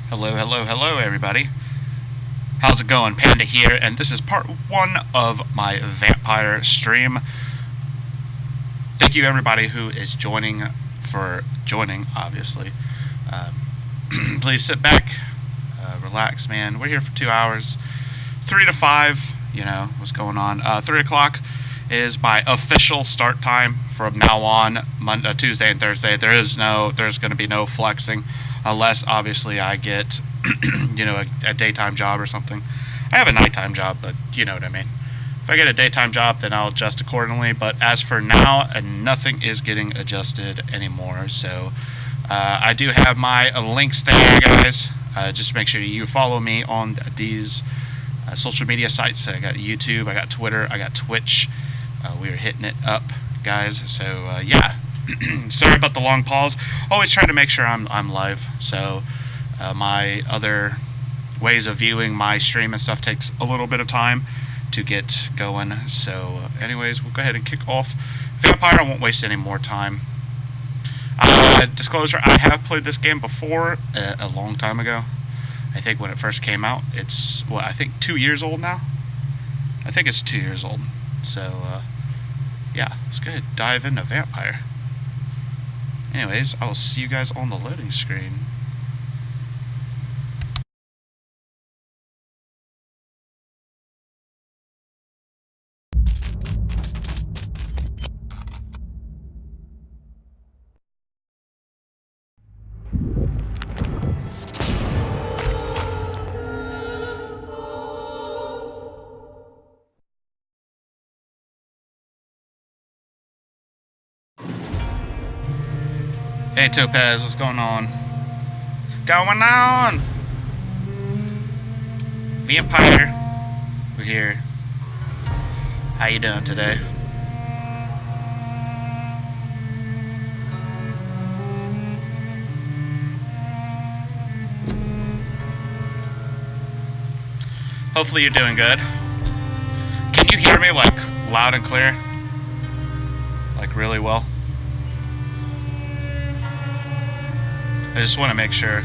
Hello, hello, hello, everybody. How's it going? Panda here, and this is part one of my Vampyr stream. Thank you, everybody who is joining, obviously. Please sit back, relax, man. We're here for 2 hours, 3 to 5. You know what's going on. 3 o'clock is my official start time from now on. Monday, Tuesday, and Thursday. There's going to be no flexing, unless obviously I get, a daytime job or something. I have a nighttime job, but you know what I mean. If I get a daytime job, then I'll adjust accordingly. But as for now, nothing is getting adjusted anymore. So I do have my links there, guys. Just make sure you follow me on these social media sites. I got YouTube, I got Twitter, I got Twitch. We are hitting it up, guys. So yeah, sorry about the long pause. Always trying to make sure I'm live. So my other ways of viewing my stream and stuff takes a little bit of time to get going. So anyways, we'll go ahead and kick off Vampyr. I won't waste any more time. Disclosure, I have played this game before a long time ago. I think when it first came out. It's, I think 2 years old now? I think it's 2 years old. So, yeah, let's go ahead and dive into Vampyr. Anyways, I will see you guys on the loading screen. Hey Topaz, what's going on? What's going on? Vampyr, we're here. How you doing today? Hopefully you're doing good. Can you hear me like loud and clear? Like really well? I just want to make sure.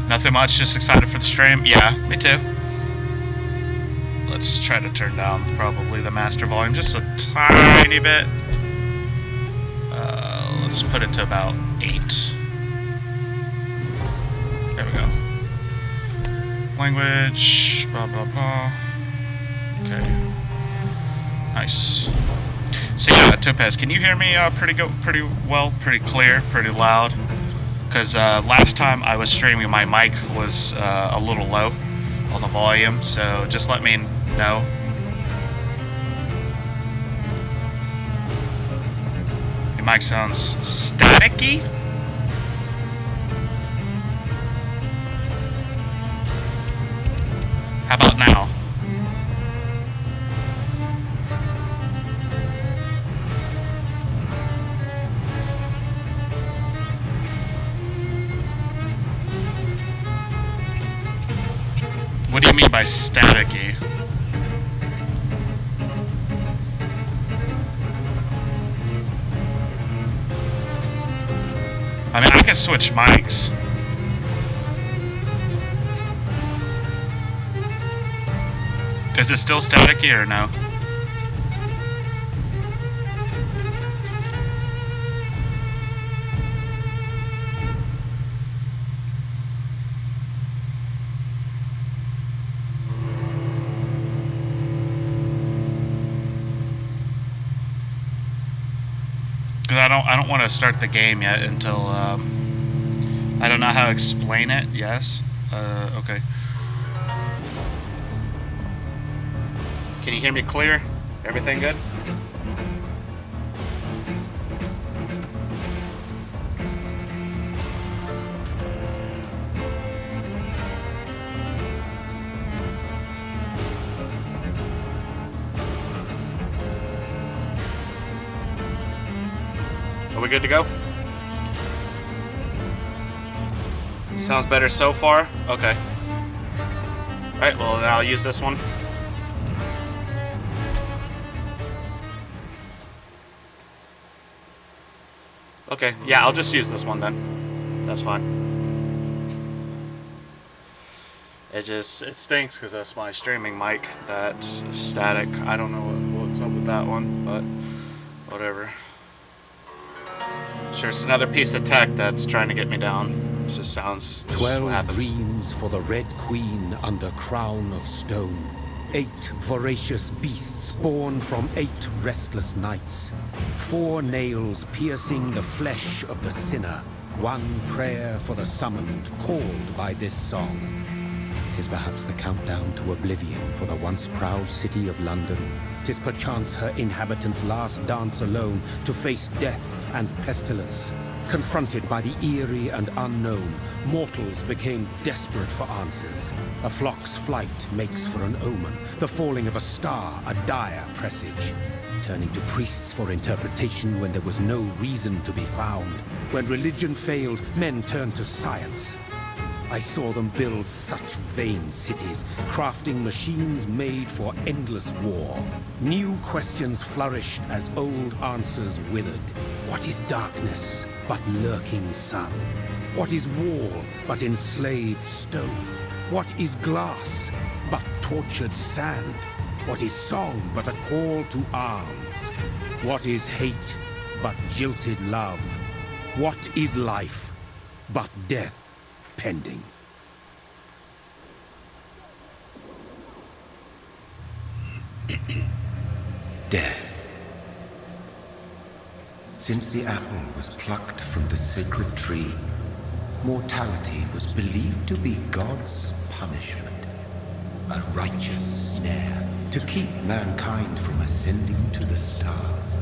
Nothing much, just excited for the stream. Yeah, me too. Let's try to turn down probably the master volume just a tiny bit. Let's put it to about 8. There we go. Language, blah blah blah. Okay. Nice. So yeah, Topaz, can you hear me pretty well, pretty clear, pretty loud? Because last time I was streaming, my mic was a little low on the volume, so just let me know. Your mic sounds staticky. How about now? What do you mean by staticky? I mean, I can switch mics. Is it still staticky or no? Because I don't want to start the game yet until I don't know how to explain it. Yes. Okay. Can you hear me clear? Everything good? Are we good to go? Sounds better so far? Okay. Alright, well then I'll use this one. Okay, yeah, I'll just use this one then. That's fine. It stinks because that's my streaming mic that's static. I don't know what's up with that one, but whatever. Sure, it's another piece of tech that's trying to get me down. It just sounds... 12 greens for the Red Queen under crown of stone. 8 voracious beasts born from 8 restless nights. 4 nails piercing the flesh of the sinner. 1 prayer for the summoned, called by this song. 'Tis perhaps the countdown to oblivion for the once proud city of London. 'Tis perchance her inhabitants' last dance alone to face death and pestilence. Confronted by the eerie and unknown, mortals became desperate for answers. A flock's flight makes for an omen, the falling of a star a dire presage. Turning to priests for interpretation when there was no reason to be found. When religion failed, men turned to science. I saw them build such vain cities, crafting machines made for endless war. New questions flourished as old answers withered. What is darkness but lurking sun? What is wall but enslaved stone? What is glass but tortured sand? What is song but a call to arms? What is hate but jilted love? What is life but death pending? Death. Since the apple was plucked from the sacred tree, mortality was believed to be God's punishment. A righteous snare to keep mankind from ascending to the stars.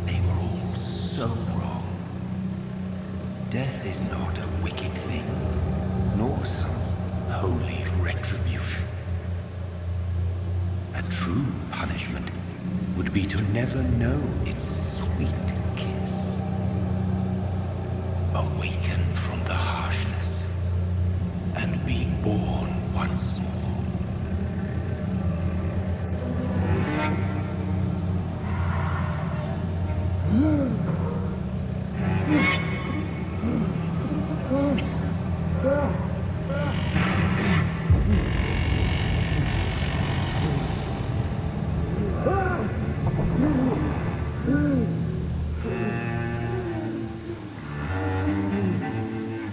They were all so wrong. Death is not a wicked thing, nor some holy retribution. A true punishment would be to never know its sweet kiss. Awaken from the harshness and be born once more.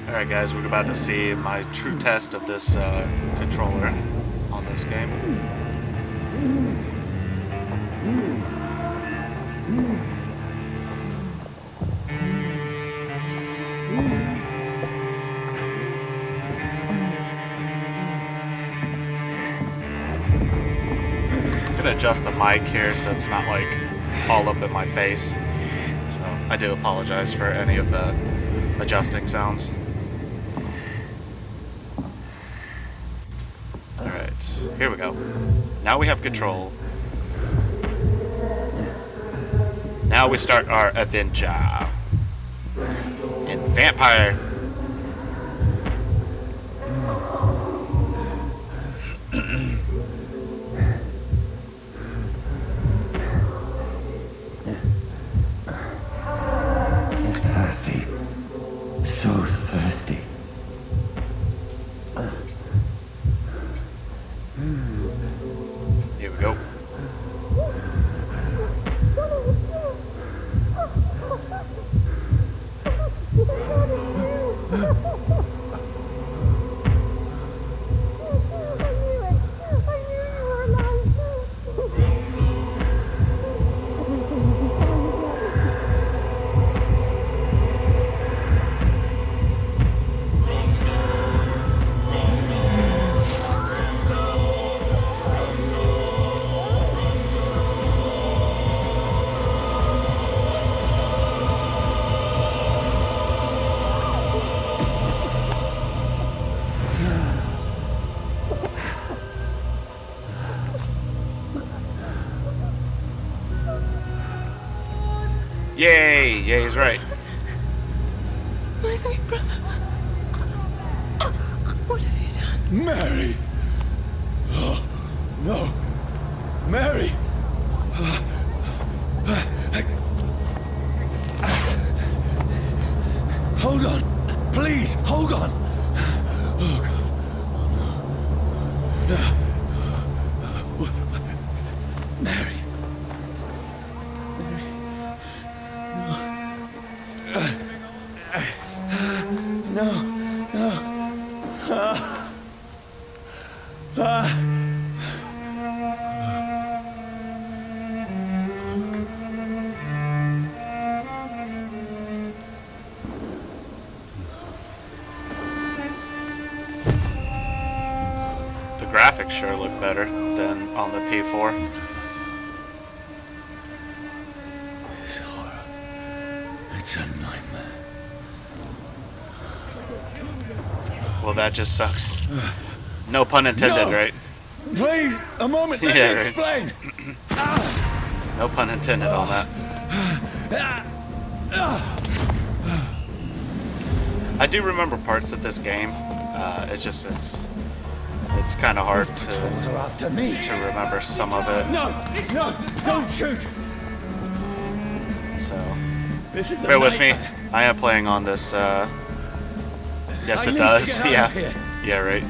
Alright guys, we're about to see my true test of this controller on this game. I'm gonna adjust the mic here so it's not like all up in my face. So I do apologize for any of the adjusting sounds. Alright, here we go. Now we have control. Now we start our adventure in Vampyr. Thirsty. So thirsty. Here we go. Yay! Yay is right. My sweet brother. What have you done? Mary! Oh, no. Mary! Hold on. Please, hold on. Oh, God. Mary. No. The graphics sure look better than on the P4. This horror. It's a nightmare. Well, that just sucks. No pun intended, No! right? Please, a moment, let Yeah, me right. explain. No pun intended on that. I do remember parts of this game. It's kind of hard Patrols are after me. to remember some of it. No, don't shoot. So This is a bear with me. nightmare. I am playing on this. Yes, I it need does. to get out of here. Yeah, right.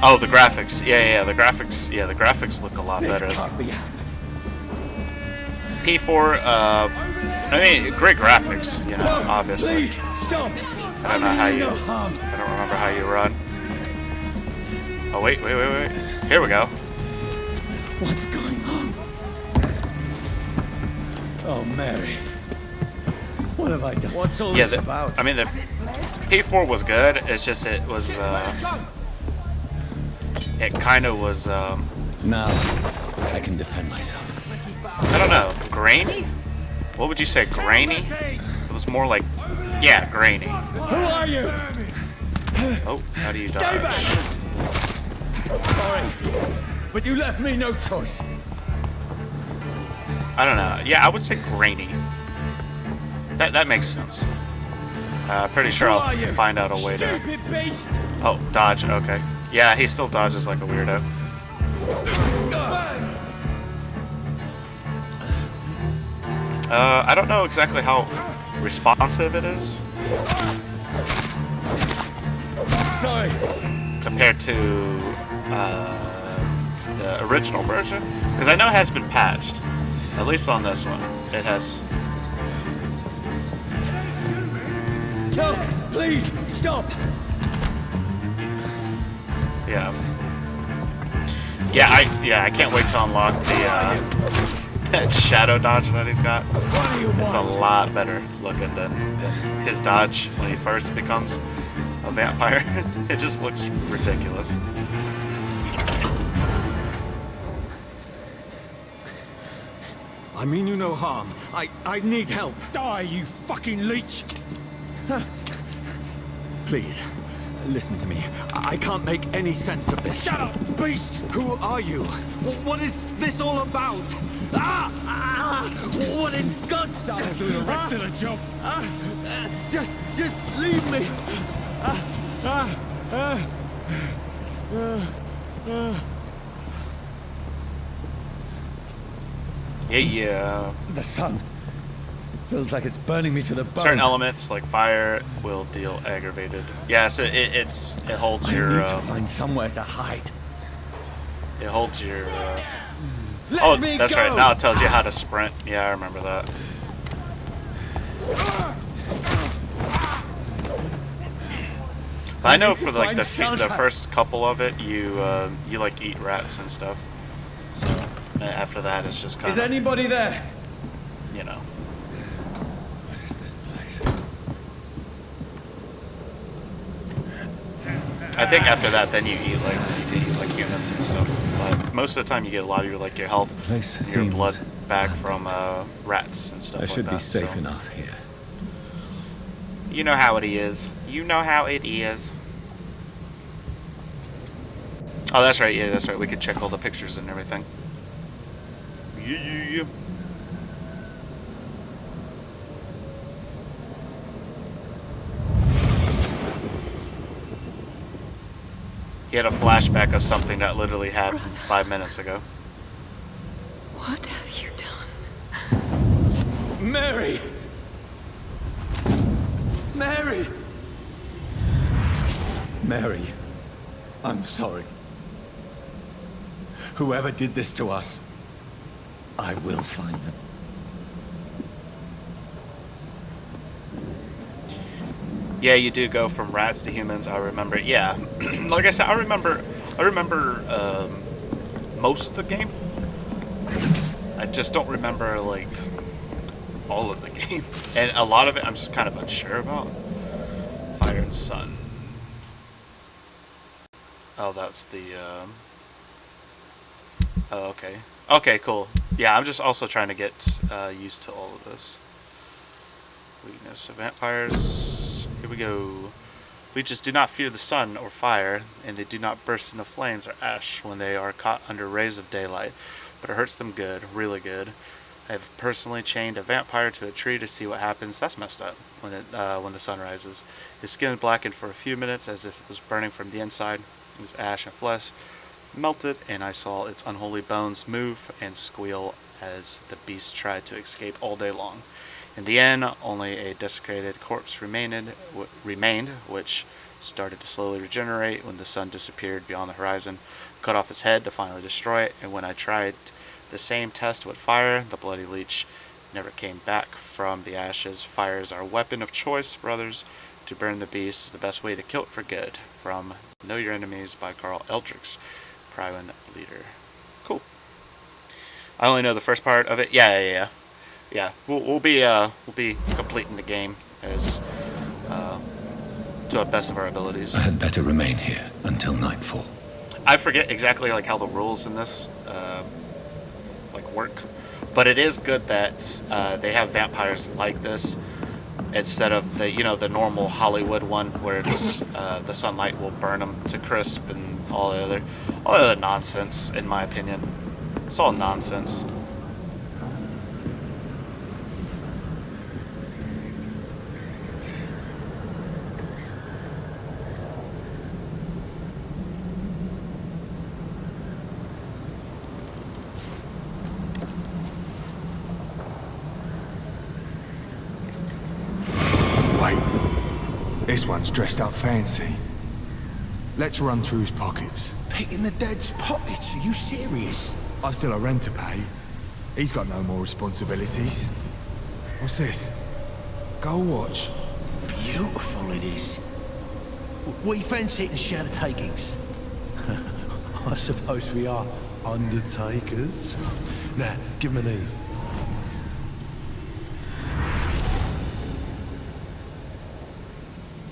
Oh, the graphics. Yeah, the graphics. Yeah, the graphics look a lot This better. can't be happening. P4. I mean, great graphics. You know, No, obviously. please, stop. I don't know how mean you. no harm. I don't remember how you run. Oh wait. Here we go. What's going on? Oh, Mary. What have I done? What's all Yeah, this about? I mean the P4 was good. It's just it was. It kind of was. Now, I can defend myself. I don't know. Grainy? What would you say? Grainy? It was more like. Yeah, grainy. Who are you? Oh, how do you Stay back. dodge? Sorry, but you left me no choice. I don't know. Yeah, I would say grainy. That makes sense. Pretty sure Who I'll are you? find out a way to. Stupid beast! Oh, dodge. Okay. Yeah, he still dodges like a weirdo. I don't know exactly how responsive it is Sorry. compared to the original version, because I know it has been patched. At least on this one, it has. No, please, stop! Yeah. I can't wait to unlock the that shadow dodge that he's got. What do you It's a want? lot better looking than his dodge when he first becomes a vampire. It just looks ridiculous. I mean you no harm. I need help. Die, you fucking leech! Please, listen to me. I can't make any sense of this. Shut up, beast! Who are you? What is this all about? What in God's name? I'll do the rest of the job. Just leave me. Yeah. The sun. It feels like it's burning me to the bone. Certain elements like fire will deal aggravated. Yeah, so it holds I your need to find somewhere to hide. it holds your Let oh, me that's go. right. Now it tells you how to sprint. Yeah, I remember that. But I know need to for like find the shelter. first couple of it, you like eat rats and stuff. So after that, it's just kind Is of anybody there? you know. What is this place? I think after that, then you can eat like humans and stuff. But most of the time, you get a lot of your health, Place your seems blood back abandoned. from rats and stuff I like should that. be safe so. enough here. You know how it is. You know how it is. Oh, that's right. Yeah, that's right. We could check all the pictures and everything. Yeah. He had a flashback of something that literally happened 5 minutes ago. What have you done? Mary! Mary! Mary, I'm sorry. Whoever did this to us, I will find them. Yeah, you do go from rats to humans. I remember. Yeah, like I said, I remember most of the game. I just don't remember like all of the game, and a lot of it I'm just kind of unsure about. Fire and Sun. Oh, that's the. Oh, okay. Okay, cool. Yeah, I'm just also trying to get used to all of this. Weakness of vampires. Here we go. Leeches do not fear the sun or fire, and they do not burst into flames or ash when they are caught under rays of daylight, but it hurts them good, really good. I have personally chained a vampire to a tree to see what happens. That's messed up when the sun rises. His skin blackened for a few minutes as if it was burning from the inside. His ash and flesh melted, and I saw its unholy bones move and squeal as the beast tried to escape all day long. In the end, only a desecrated corpse remained, which started to slowly regenerate when the sun disappeared beyond the horizon. Cut off its head to finally destroy it, and when I tried the same test with fire, the bloody leech never came back from the ashes. Fire is our weapon of choice, brothers. To burn the beast is the best way to kill it for good. From Know Your Enemies by Carl Eldricks, Prywin leader. Cool. I only know the first part of it. Yeah. We'll be completing the game as to the best of our abilities. I had better remain here until nightfall. I forget exactly like how the rules in this like work, but it is good that they have vampires like this instead of the the normal Hollywood one where it's the sunlight will burn them to crisp and all the other nonsense. In my opinion, it's all nonsense. This one's dressed up fancy. Let's run through his pockets. Picking the dead's pockets? Are you serious? I've still a rent to pay. He's got no more responsibilities. What's this? Gold watch. Beautiful it is. We fancy it and share the takings. I suppose we are undertakers. Now, give him an Eve.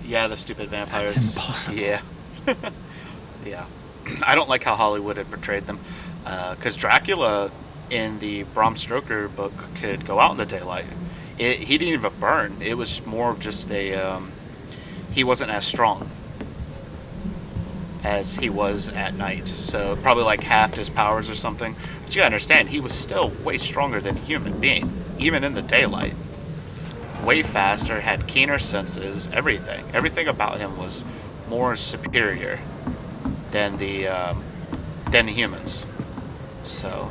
Yeah, the stupid vampires. That's impossible. Yeah. Yeah. I don't like how Hollywood had portrayed them. Because Dracula in the Bram Stoker book could go out in the daylight. He didn't even burn. It was more of just a... he wasn't as strong as he was at night. So probably like half his powers or something. But you gotta understand, he was still way stronger than a human being. Even in the daylight. Way faster, had keener senses, everything. Everything about him was more superior than the humans. So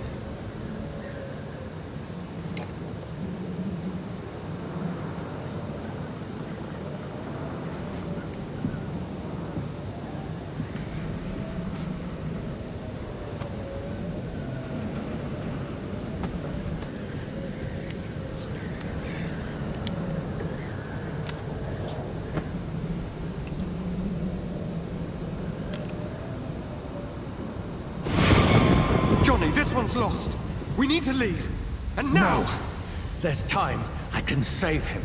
This one's lost. We need to leave. And now! No. There's time. I can save him.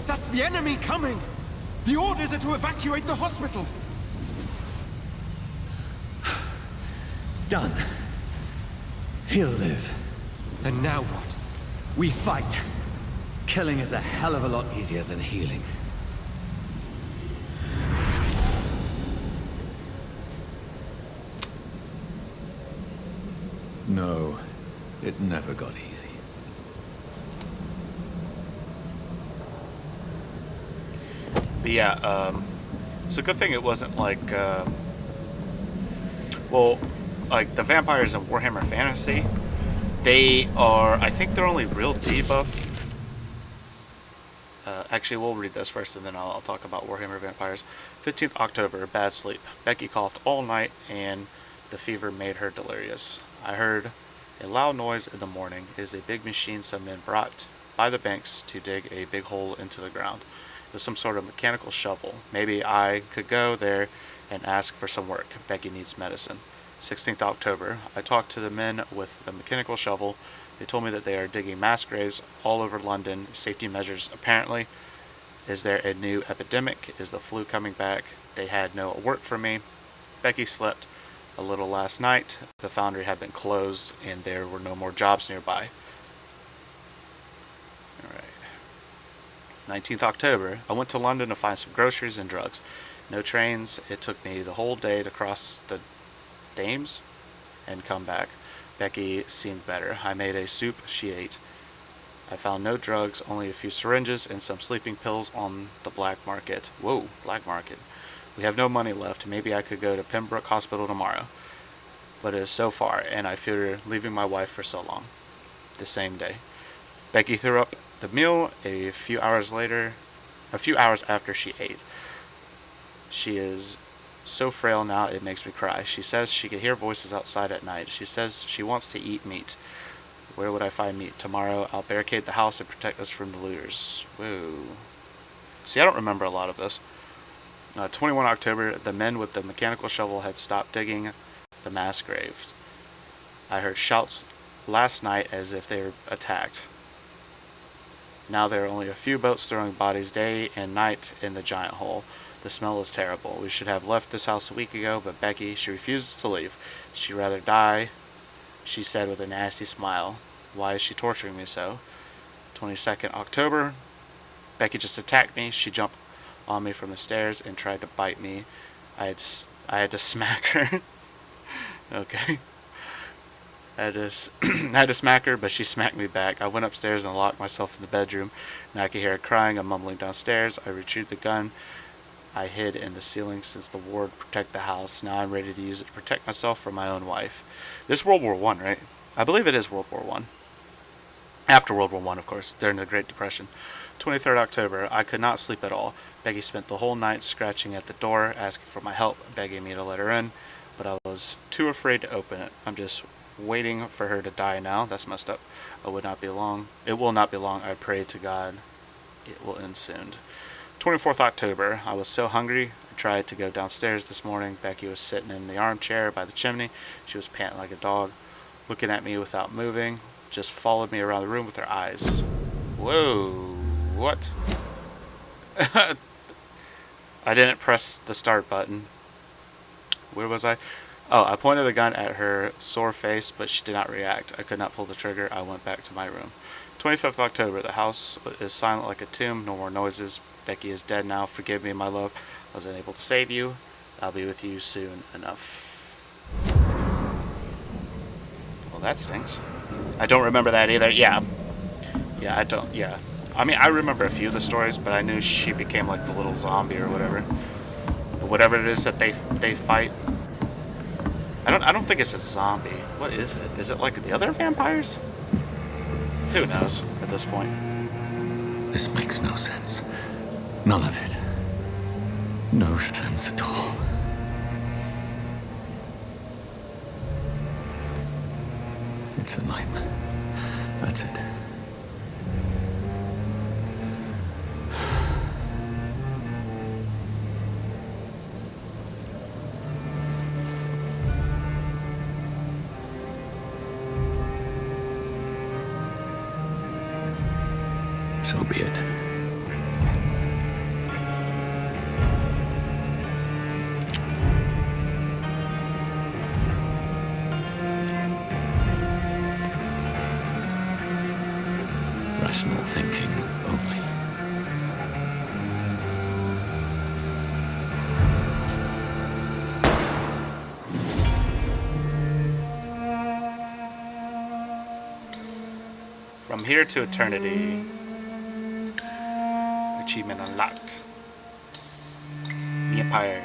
That's the enemy coming! The orders are to evacuate the hospital! Done. He'll live. And now what? We fight. Killing is a hell of a lot easier than healing. No, it never got easy. But yeah, it's a good thing it wasn't like, well, like the vampires in Warhammer Fantasy, they are, I think they're only real debuff. Actually, we'll read this first and then I'll talk about Warhammer Vampires. 15th October, bad sleep. Becky coughed all night and The fever made her delirious. I heard a loud noise in the morning. It is a big machine some men brought by the banks to dig a big hole into the ground. It was some sort of mechanical shovel. Maybe I could go there and ask for some work. Becky needs medicine. 16th October. I talked to the men with the mechanical shovel. They told me that they are digging mass graves all over London. Safety measures apparently. Is there a new epidemic? Is the flu coming back? They had no work for me. Becky slept a little last night. The foundry had been closed and there were no more jobs nearby. Alright. 19th October. I went to London to find some groceries and drugs. No trains. It took me the whole day to cross the Thames and come back. Becky seemed better. I made a soup she ate. I found no drugs, only a few syringes and some sleeping pills on the black market. Whoa, black market. We have no money left. Maybe I could go to Pembroke Hospital tomorrow. But it is so far, and I fear leaving my wife for so long. The same day. Becky threw up the meal a few hours after she ate. She is so frail now it makes me cry. She says she can hear voices outside at night. She says she wants to eat meat. Where would I find meat? Tomorrow I'll barricade the house and protect us from the looters. Whoa. See, I don't remember a lot of this. 21 October, the men with the mechanical shovel had stopped digging the mass graves. I heard shouts last night as if they were attacked. Now there are only a few boats throwing bodies day and night in the giant hole. The smell is terrible. We should have left this house a week ago, but Becky, she refuses to leave. She'd rather die, she said with a nasty smile. Why is she torturing me so? 22nd October. Becky just attacked me. She jumped on me from the stairs and tried to bite me. I had to smack her. Okay. I had to smack her, but she smacked me back. I went upstairs and locked myself in the bedroom. Now I could hear her crying and mumbling downstairs. I retrieved the gun I hid in the ceiling since the ward protect the house. Now I'm ready to use it to protect myself from my own wife. This World War I, right? I believe it is World War I. After World War I, of course, during the Great Depression. 23rd October. I could not sleep at all. Becky spent the whole night scratching at the door, asking for my help, begging me to let her in, but I was too afraid to open it. I'm just waiting for her to die now. That's messed up. It will not be long. I pray to God it will end soon. 24th October. I was so hungry. I tried to go downstairs this morning. Becky was sitting in the armchair by the chimney. She was panting like a dog, looking at me without moving. Just followed me around the room with her eyes. Whoa. What? I didn't press the start button. Where was I? Oh, I pointed the gun at her sore face, but she did not react. I could not pull the trigger. I went back to my room. 25th October. The house is silent like a tomb. No more noises. Becky is dead now. Forgive me, my love. I was unable to save you. I'll be with you soon enough. Well, that stinks. I don't remember that either. Yeah, I don't. Yeah. I mean, I remember a few of the stories, but I knew she became like the little zombie or whatever. But whatever it is that they fight. I don't think it's a zombie. What is it? Is it like the other vampires? Who knows at this point? This makes no sense. None of it. No sense at all. It's a nightmare. That's it. So be it. Rational thinking only. From here to eternity. Achievement unlocked. Vampyr.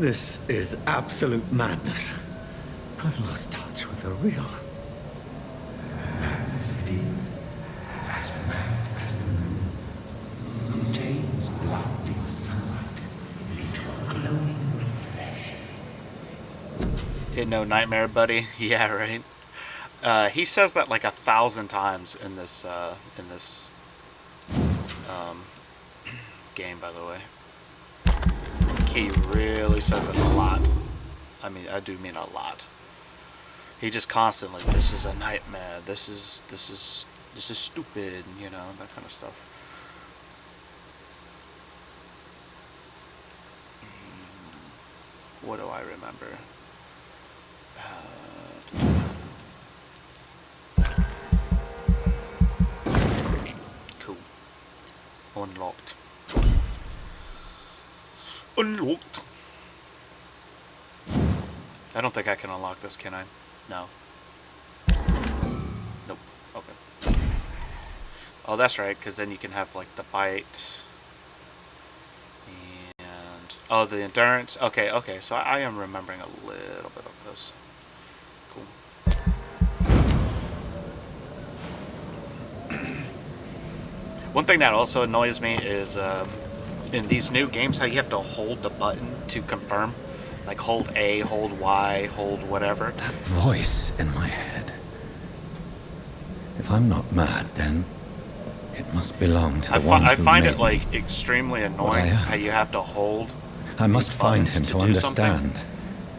This is absolute madness. I've lost touch with the real. Madness it is, as mad as the moon. Contains blinding sunlight into a glowing reflection. No nightmare, buddy. Yeah, right. He says that like 1,000 times in this game, by the way. He really says it a lot. I mean, I do mean a lot. He just constantly, this is a nightmare. This is stupid. You know, that kind of stuff. What do I remember? Cool. Unlocked. Unlocked. I don't think I can unlock this, can I? No. Nope. Okay. Oh, that's right, because then you can have like the bite and oh, the endurance. Okay, okay. So I am remembering a little bit of this. Cool. One thing that also annoys me is in these new games how you have to hold the button to confirm. Like hold A, hold Y, hold whatever. That voice in my head. If I'm not mad, then it must belong to the one I who find made it like extremely annoying how you have to hold. I must find him to understand.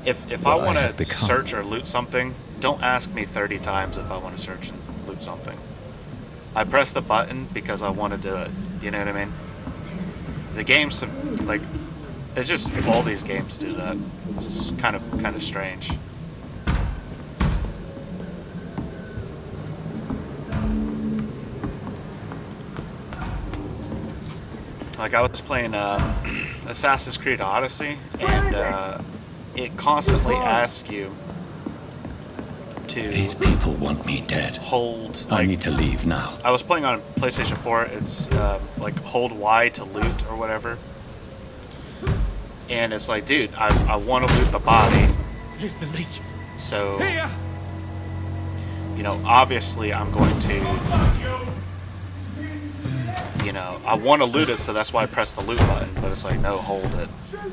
If I want to search or loot something, don't ask me 30 times if I want to search and loot something. I press the button because I want to do it. You know what I mean? The games, like, it's just all these games do that. It's kind of strange. Like I was playing Assassin's Creed Odyssey, and it constantly asks you to. These people want me dead. Hold. Like, I need to leave now. I was playing on PlayStation 4. It's like hold Y to loot or whatever. And it's like, dude, I want to loot the body. Here's the leech. So, you know, obviously I'm going to, you know, I want to loot it, so that's why I press the loot button. But it's like, no, hold it.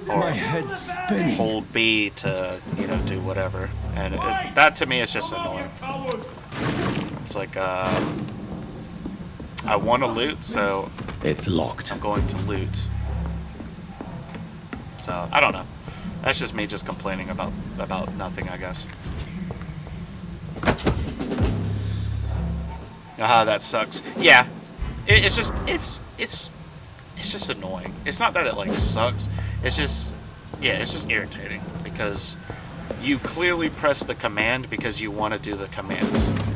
Or My head's spinning. hold B to, you know, do whatever. And that to me is just annoying. It's like, I want to loot, so It's locked. I'm going to loot. So, I don't know. That's just me just complaining about nothing, I guess. Ah, that sucks. Yeah. It's just annoying. It's not that it like sucks. It's just irritating because you clearly press the command because you want to do the command.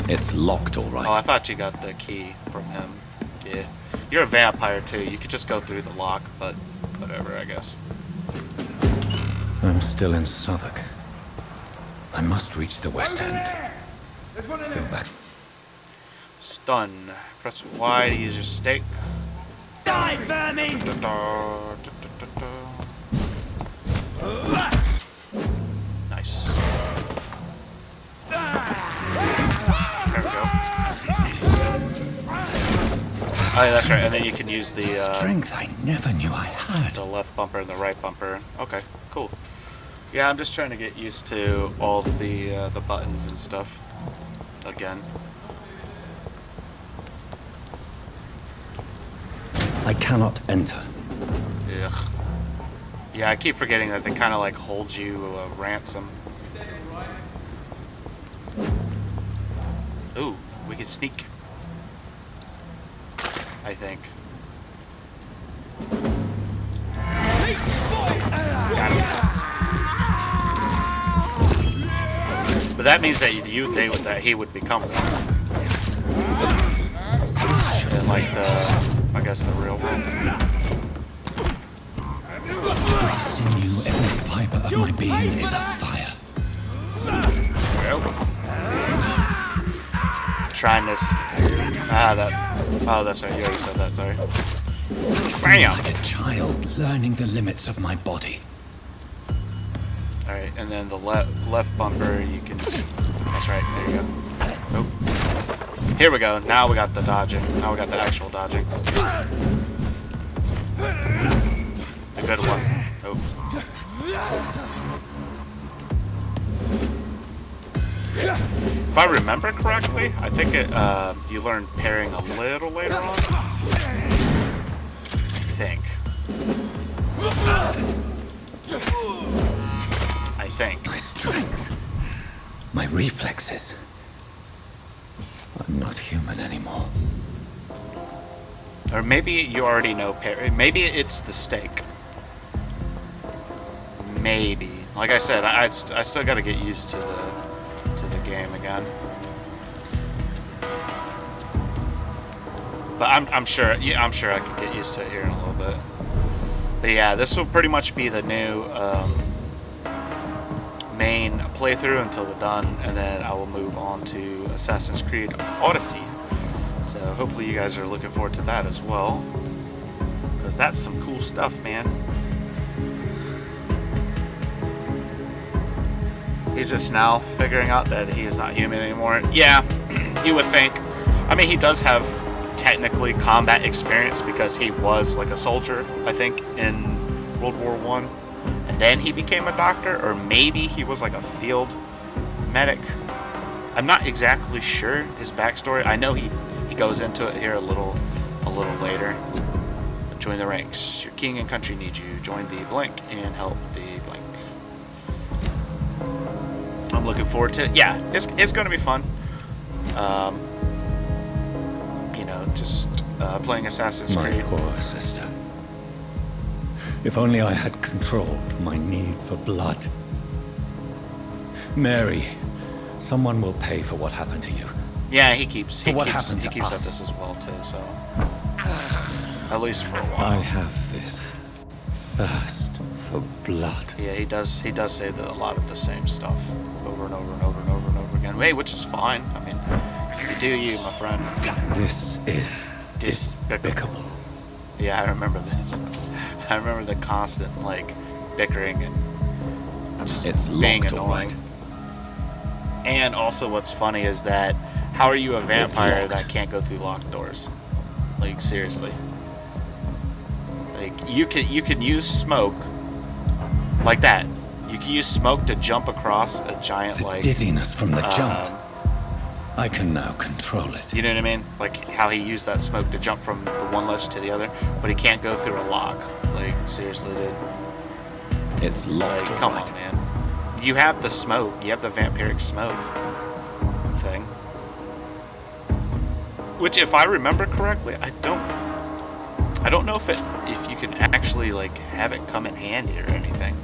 It's locked, all right. Oh, I thought you got the key from him. Yeah. You're a vampire too. You could just go through the lock, but whatever, I guess. I'm still in Southwark. I must reach the West End. Go back. Stun. Press Y to use your stake. Die, vermin! Nice. There we go. Oh, yeah, that's right. And then you can use the Strength I never knew I had. the left bumper and the right bumper. Okay, cool. Yeah, I'm just trying to get used to all the buttons and stuff again. I cannot enter. Ugh. Yeah, I keep forgetting that they kind of like hold you ransom. Ooh, we can sneak. I think. Got him. But that means that he would become one. In like I guess the real world. Every sinew, every fiber of my being is afire. Well, trying this. Oh, that's right. You already said that. Sorry. Bam! Like a child learning the limits of my body. Alright, and then the left bumper, you can... That's right, there you go. Oh. Here we go. Now we got the dodging. Now we got the actual dodging. A good one. Oh. If I remember correctly, I think you learn parrying a little later on. I think. My strength. My reflexes. I'm not human anymore. Or maybe you already know parry. Maybe it's the stake. Maybe. Like I said, I still got to get used to the game again. But I'm sure. Yeah, I'm sure I can get used to it here in a little bit. But yeah, this will pretty much be the new main playthrough until we're done, and then I will move on to Assassin's Creed Odyssey. So hopefully you guys are looking forward to that as well, because that's some cool stuff, man. He's just now figuring out that he is not human anymore. Yeah, you would think. I mean, he does have technically combat experience because he was like a soldier, I think, in World War I. And then he became a doctor, or maybe he was like a field medic. I'm not exactly sure his backstory. I know he goes into it here a little later. Join the ranks. Your king and country need you. Join the blank and help the blank. I'm looking forward to it. Yeah, it's going to be fun. You know, just playing Assassin's Creed. My poor sister. If only I had controlled my need for blood. Mary, someone will pay for what happened to you. Yeah, he keeps at us? this as well too, so at least for a while. I have this thirst for blood. Yeah, he does say that a lot of the same stuff over and over and over and over and over again. Hey, which is fine. I mean, you do you, my friend. This is despicable. Yeah, I remember this. I remember the constant, like, bickering and just it's being locked, annoying. right. And also what's funny is that, how are you a vampire that can't go through locked doors? Like, seriously. Like, you can use smoke like that. You can use smoke to jump across a giant, the like... dizziness from the jump. I can now control it. You know what I mean? Like how he used that smoke to jump from the one ledge to the other, but he can't go through a lock. Like, seriously, dude. It's locked. Like, come on, man. You have the smoke. You have the vampiric smoke thing. Which, if I remember correctly, I don't know if you can actually like have it come in handy or anything.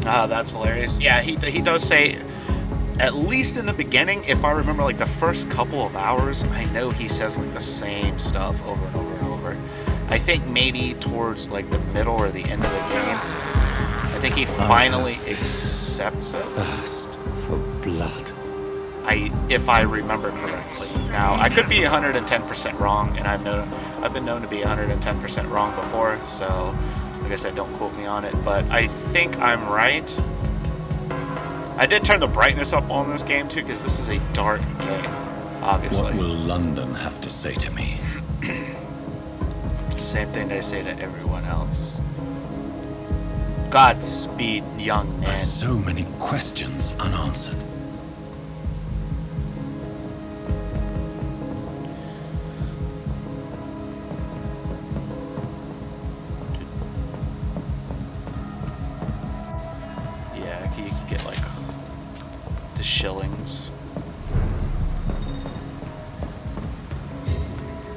Ah, that's hilarious. Yeah, he does say. At least in the beginning, if I remember, like the first couple of hours, I know he says like the same stuff over and over and over. I think maybe towards like the middle or the end of the game, I think he finally accepts it. Thirst for blood. If I remember correctly. Now, I could be 110% wrong, and I've been known to be 110% wrong before. So, like I said, don't quote me on it, but I think I'm right. I did turn the brightness up on this game too, because this is a dark game, obviously. What will London have to say to me? Same thing they say to everyone else. Godspeed, young man. I've so many questions unanswered. Yeah, you can get like the shillings.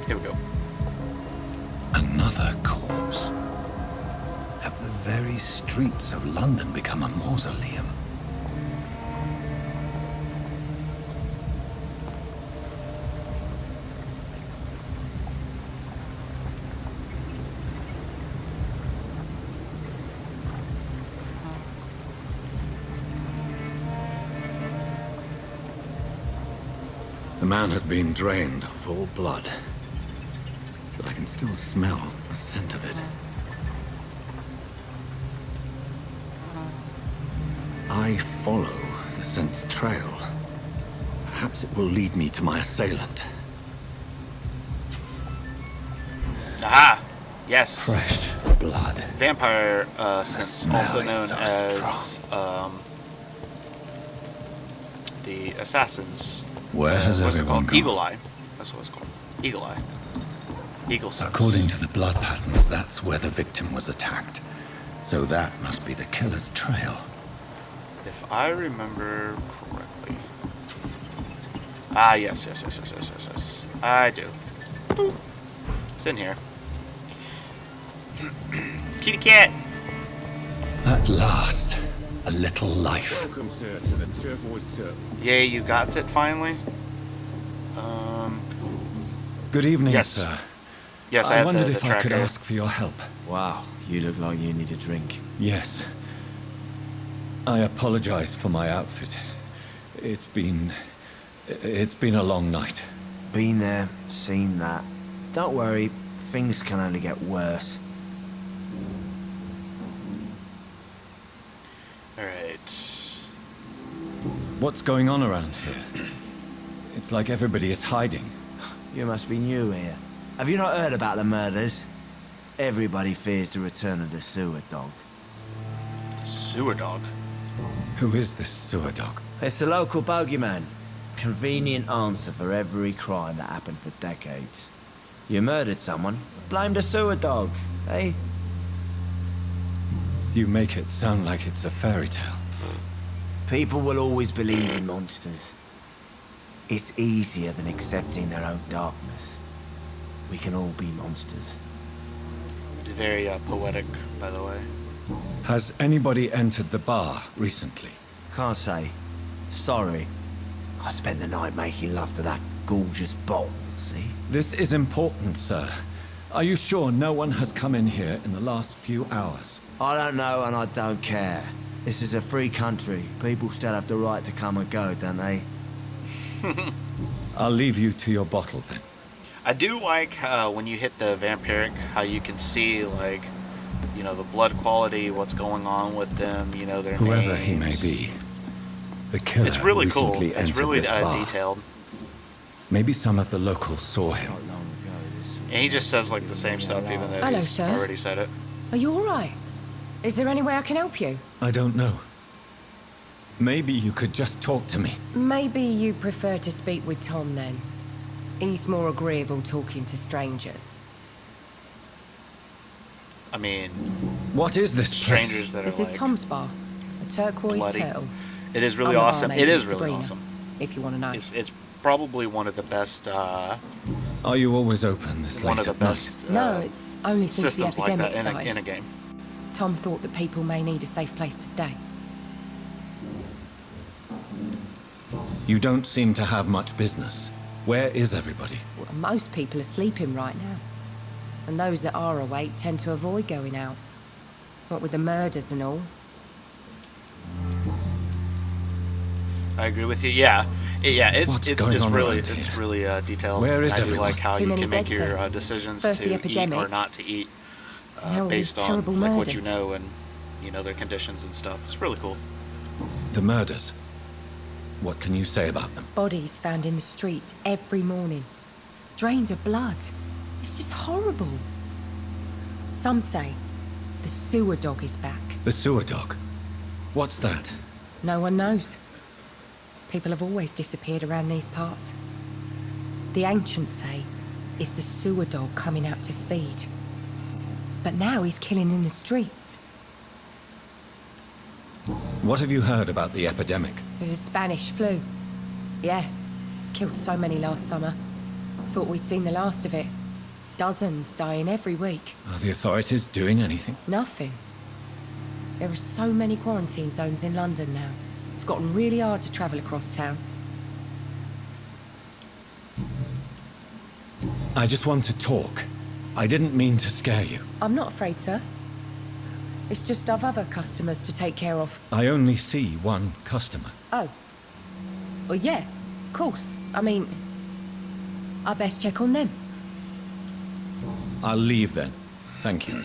Here we go. Another corpse. Have the very streets of London become a mausoleum? The man has been drained of all blood, but I can still smell the scent of it. I follow the scent's trail, perhaps it will lead me to my assailant. Aha! Yes. Fresh blood. Vampire scents, smell also is known so as the assassins. Where has What's it everyone called? gone? Eagle Eye. That's what it's called. Eagle Eye. Eagle scents. According to the blood patterns, that's where the victim was attacked. So that must be the killer's trail. If I remember correctly. Ah, yes. I do. Boop. It's in here. Kitty cat! At last, a little life. Welcome, sir, to the Turquoise Turtle. Yay, you got it finally? Good evening, Yes. sir. Yes, I I have wondered the if I could tracker. ask for your help. Wow, you look like you need a drink. Yes. I apologize for my outfit. It's been a long night. Been there, seen that. Don't worry, things can only get worse. Alright. What's going on around here? It's like everybody is hiding. You must be new here. Have you not heard about the murders? Everybody fears the return of the sewer dog. Sewer dog. Who is this sewer dog? It's the local bogeyman. Convenient answer for every crime that happened for decades. You murdered someone, blame the sewer dog, eh? You make it sound like it's a fairy tale. People will always believe in monsters. It's easier than accepting their own darkness. We can all be monsters. It's very poetic, by the way. Has anybody entered the bar recently? Can't say. Sorry. I spent the night making love to that gorgeous bottle, see? This is important, sir. Are you sure no one has come in here in the last few hours? I don't know and I don't care. This is a free country. People still have the right to come and go, don't they? I'll leave you to your bottle then. I do like when you hit the vampiric, how you can see, like, you know, the blood quality, what's going on with them, you know, their Whoever names. he may be, the killer It's really cool. recently It's entered really this bar. detailed. Maybe some of the locals saw him. Not long ago, this... And he just says, like, the same stuff, even though Hello, he's sir. already said it. Are you all right? Is there any way I can help you? I don't know. Maybe you could just talk to me. Maybe you prefer to speak with Tom then. He's more agreeable talking to strangers. I mean, What is this place? strangers that are, This is like, Tom's bar, the Turquoise bloody. Turtle. It is I'm really the awesome. barmaid, It is Sabrina, really awesome. if you want to know. It's probably one of the best, Are you always open this one late of the at night? best No, it's only since the systems like epidemic that started. in a game. Tom thought that people may need a safe place to stay. You don't seem to have much business. Where is everybody? Well, most people are sleeping right now. And those that are awake tend to avoid going out. What with the murders and all. I agree with you. Yeah, What's it's going on really around it's here? really detailed. Where is I do everyone? like how Too you many can make dead, your sir. decisions First the to eat epidemic. or not to eat Now all these based on terrible like what you murders. know and you know their conditions and stuff. It's really cool. The murders. What can you say about them? Bodies found in the streets every morning. Drained of blood. It's just horrible. Some say the sewer dog is back. The sewer dog. What's that? No one knows. People have always disappeared around these parts. The ancients say it's the sewer dog coming out to feed. But now he's killing in the streets. What have you heard about the epidemic? There's a Spanish flu. Yeah, killed so many last summer. Thought we'd seen the last of it. Dozens dying every week. Are the authorities doing anything? Nothing. There are so many quarantine zones in London now. It's gotten really hard to travel across town. I just want to talk. I didn't mean to scare you. I'm not afraid, sir. It's just I've other customers to take care of. I only see one customer. Oh. Well, yeah, of course. I mean, I best check on them. I'll leave then. Thank you.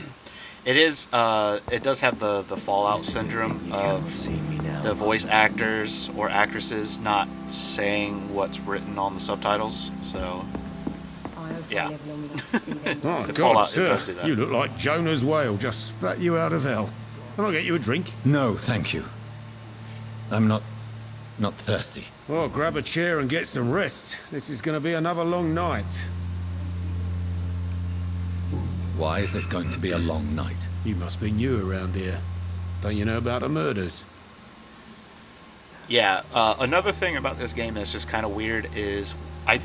It is it does have the Fallout syndrome You cannot of see me now. the voice actors or actresses not saying what's written on the subtitles. So I hope Yeah. I live long enough to see them. Oh, The God, Fallout, it sir, does do that. you look like Jonah's whale just spat you out of hell. Can I get you a drink? No, thank you. I'm not thirsty. Well, grab a chair and get some rest. This is going to be another long night. Why is it going to be a long night? You must be new around here. Don't you know about the murders? yeah, another thing about this game that's just kind of weird is I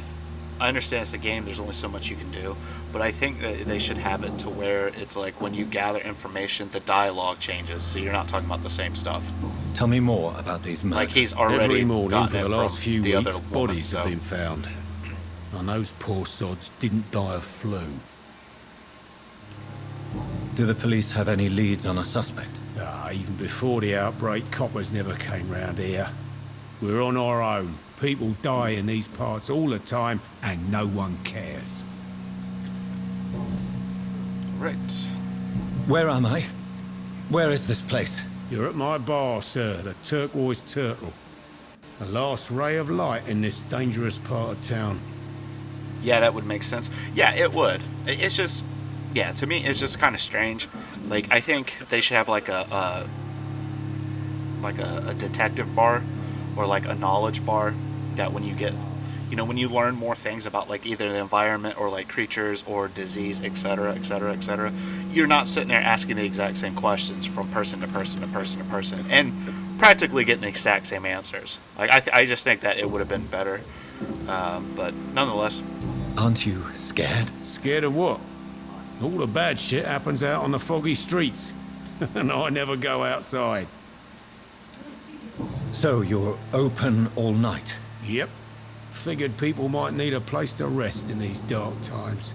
understand it's a game. There's only so much you can do, but I think that they should have it to where it's like when you gather information, the dialogue changes, so you're not talking about the same stuff. Tell me more about these murders. Like he's already Every morning gotten for it the last from few the other weeks, woman, bodies have so- been found. And those poor sods didn't die of flu. Do the police have any leads on a suspect? Even before the outbreak, coppers never came round here. We're on our own. People die in these parts all the time, and no one cares. Right. Where am I? Where is this place? You're at my bar, sir, the Turquoise Turtle. The last ray of light in this dangerous part of town. Yeah, that would make sense. Yeah, it would. It's just, yeah, to me, it's just kind of strange. Like, I think they should have like a detective bar or like a knowledge bar that when you get, you know, when you learn more things about like either the environment or like creatures or disease, etc., etc., etc., you're not sitting there asking the exact same questions from person to person to person to person and practically getting the exact same answers. Like, I just think that it would have been better. But nonetheless, Aren't you scared? Scared of what? All the bad shit happens out on the foggy streets. And I never go outside. So you're open all night? Yep. Figured people might need a place to rest in these dark times.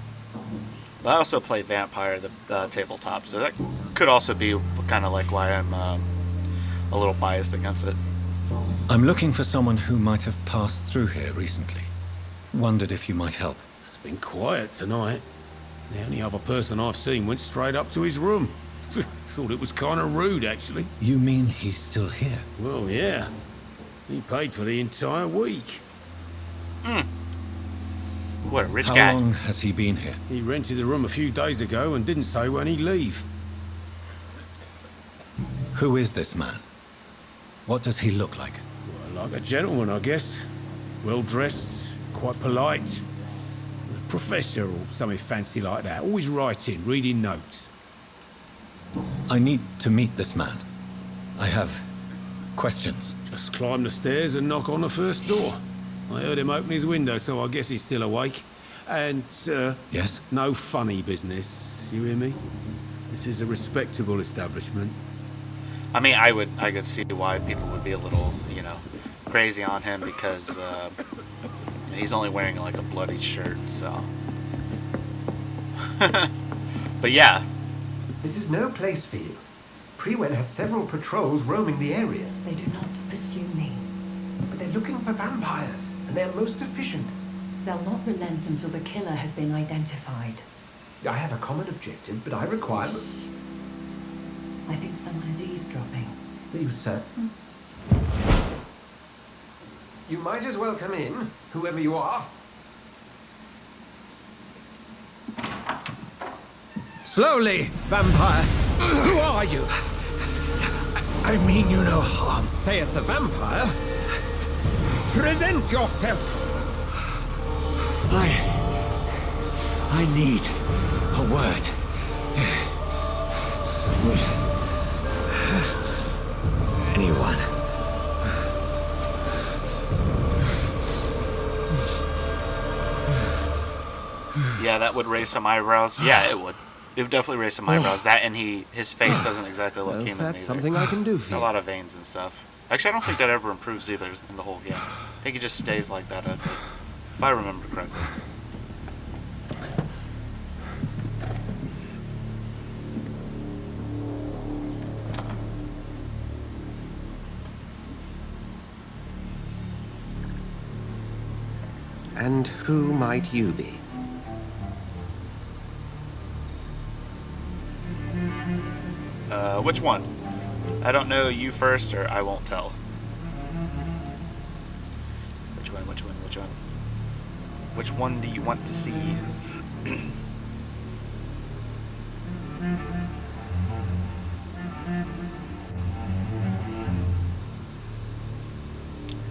I also play Vampyr, the tabletop, so that could also be kind of like why I'm a little biased against it. I'm looking for someone who might have passed through here recently. Wondered if you might help. It's been quiet tonight. The only other person I've seen went straight up to his room. Thought it was kind of rude, actually. You mean he's still here? Well, yeah. He paid for the entire week. What a rich How guy. long has he been here? He rented the room a few days ago and didn't say when he'd leave. Who is this man? What does he look like? Well, like a gentleman, I guess. Well-dressed, quite polite. A professor or something fancy like that. Always writing, reading notes. I need to meet this man. I have questions. Just climb the stairs and knock on the first door. I heard him open his window, so I guess he's still awake. And, Yes? no funny business. You hear me? This is a respectable establishment. I mean, I could see why people would be a little, you know, crazy on him because he's only wearing like a bloody shirt, so. But yeah, This is no place for you. Prewen has several patrols roaming the area, They do not pursue me. but they're looking for vampires, and they're most efficient. They'll not relent until the killer has been identified. I have a common objective, but I require... I think someone is eavesdropping. Are you certain? You might as well come in, whoever you are. Slowly, vampire. Who are you? I mean you no harm, saith the vampire. Present yourself. I need a word. Anyone. yeah, that would raise some eyebrows. Yeah, it would. It would definitely raise some eyebrows. That and his face doesn't exactly look Well, human that's either. something I can do for A you. lot of veins and stuff. Actually, I don't think that ever improves either in the whole game. I think it just stays like that, if I remember correctly. And who might you be? Which one? I don't know, you first or I won't tell. Which one? Which one do you want to see?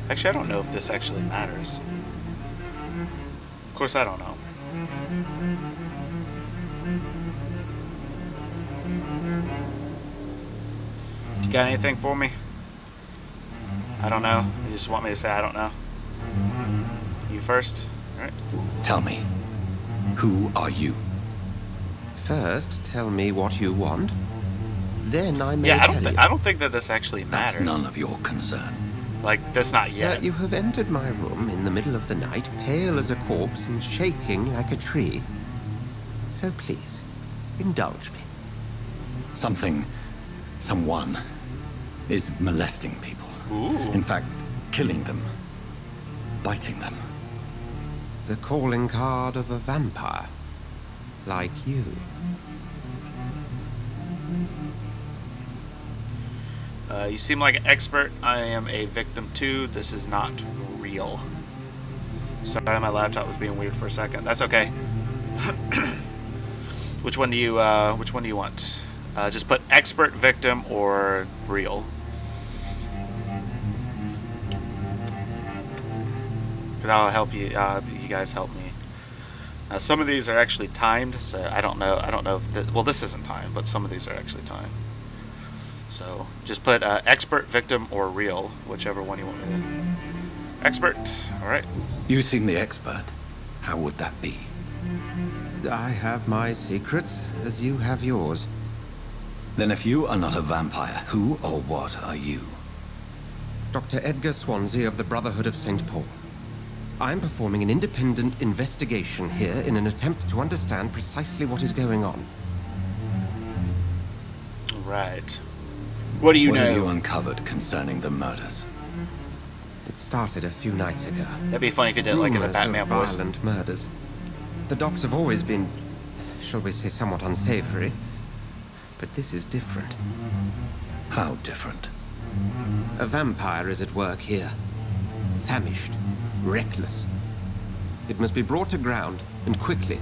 Actually, I don't know if this actually matters. Of course, I don't know. You got anything for me? I don't know. You just want me to say I don't know? You first? Alright. Tell me, who are you? First, tell me what you want. Then I may Yeah, tell you. I don't think that this actually matters. That's none of your concern. Like, that's not Sir, yet. you have entered my room in the middle of the night, pale as a corpse and shaking like a tree. So please, indulge me. Someone is molesting people. Ooh. In fact, killing them, biting them. The calling card of a vampire, like you. You seem like an expert. I am a victim too. This is not real. Sorry, my laptop was being weird for a second. That's okay. Which one do you want? Just put expert, victim, or real. That'll help you. You guys help me. Some of these are actually timed, so I don't know. I don't know if well, this isn't timed, but some of these are actually timed. So just put expert, victim, or real, whichever one you want me to. Expert. All right. You seem the expert. How would that be? I have my secrets, as you have yours. Then if you are not a vampire, who or what are you? Dr. Edgar Swansea of the Brotherhood of St. Paul. I am performing an independent investigation here in an attempt to understand precisely what is going on. Right. What do you know? What have you uncovered concerning the murders? It started a few nights ago. That'd be funny if you did like in the Rumors Batman of voice. violent murders. The docks have always been, shall we say, somewhat unsavory. But this is different. How different? A vampire is at work here. Famished. Reckless. It must be brought to ground, and quickly.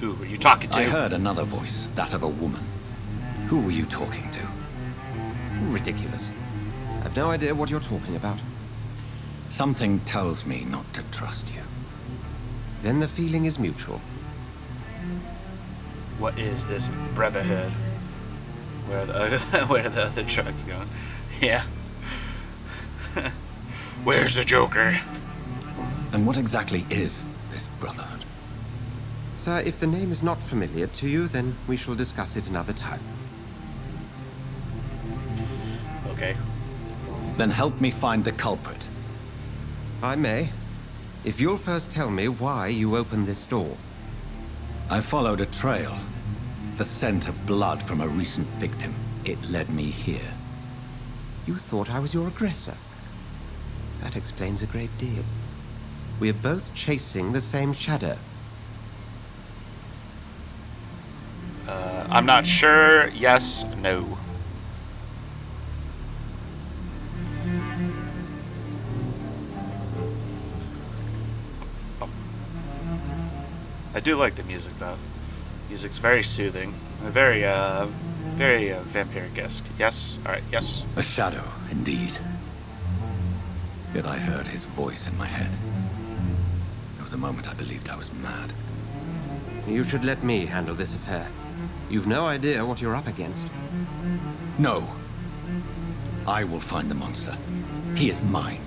Who were you talking to? I heard another voice, that of a woman. Who were you talking to? Ridiculous. I've no idea what you're talking about. Something tells me not to trust you. Then the feeling is mutual. What is this brotherhood? Where are the where are the other trucks going? Yeah. Where's the Joker? And what exactly is this brotherhood? Sir, if the name is not familiar to you, then we shall discuss it another time. Okay. Then help me find the culprit. I may. If you'll first tell me why you opened this door. I followed a trail. The scent of blood from a recent victim. It led me here. You thought I was your aggressor. That explains a great deal. We are both chasing the same shadow. I'm not sure. Yes, no. I do like the music though. Music's very soothing, very vampiric-esque. Yes. All right. Yes. A shadow, indeed. Yet I heard his voice in my head. There was a moment I believed I was mad. You should let me handle this affair. You've no idea what you're up against. No. I will find the monster. He is mine.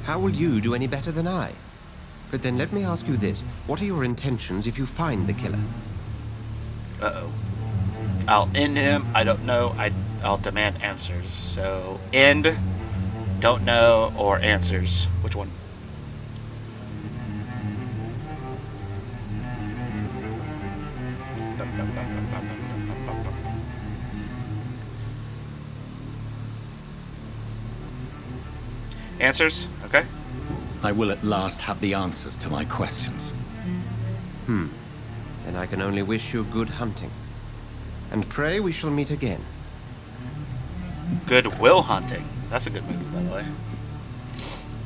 How will you do any better than I? But then let me ask you this. What are your intentions if you find the killer? Uh-oh. I'll end him. I don't know. I'll demand answers. So, end, don't know, or answers. Which one? Answers? Okay. I will at last have the answers to my questions. Then I can only wish you good hunting. and pray we shall meet again. Good Will Hunting. That's a good movie, by the way.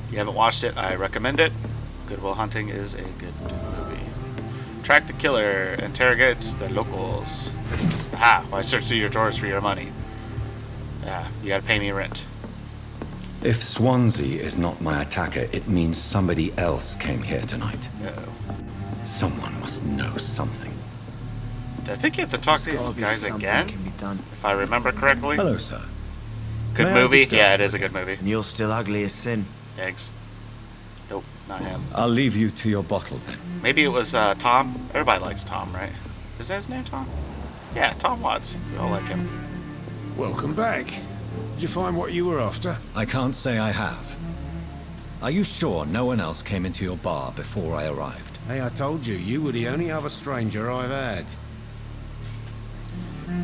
If you haven't watched it, I recommend it. Good Will Hunting is a good movie. Track the killer. Interrogate the locals. Aha! Well, I searched through your drawers for your money. You gotta pay me rent. If Swansea is not my attacker, it means somebody else came here tonight. Uh-oh. Someone must know something. I think you have to talk to these guys again, if I remember correctly. Hello, sir. Good May I movie? disturb Yeah, it is a good movie. And you're still ugly as sin. Eggs. Nope, not him. I'll leave you to your bottle then. Maybe it was Tom. Everybody likes Tom, right? Is that his name, Tom? Yeah, Tom Watts. We all like him. Welcome back. Did you find what you were after? I can't say I have. Are you sure no one else came into your bar before I arrived? Hey, I told you, you were the only other stranger I've had.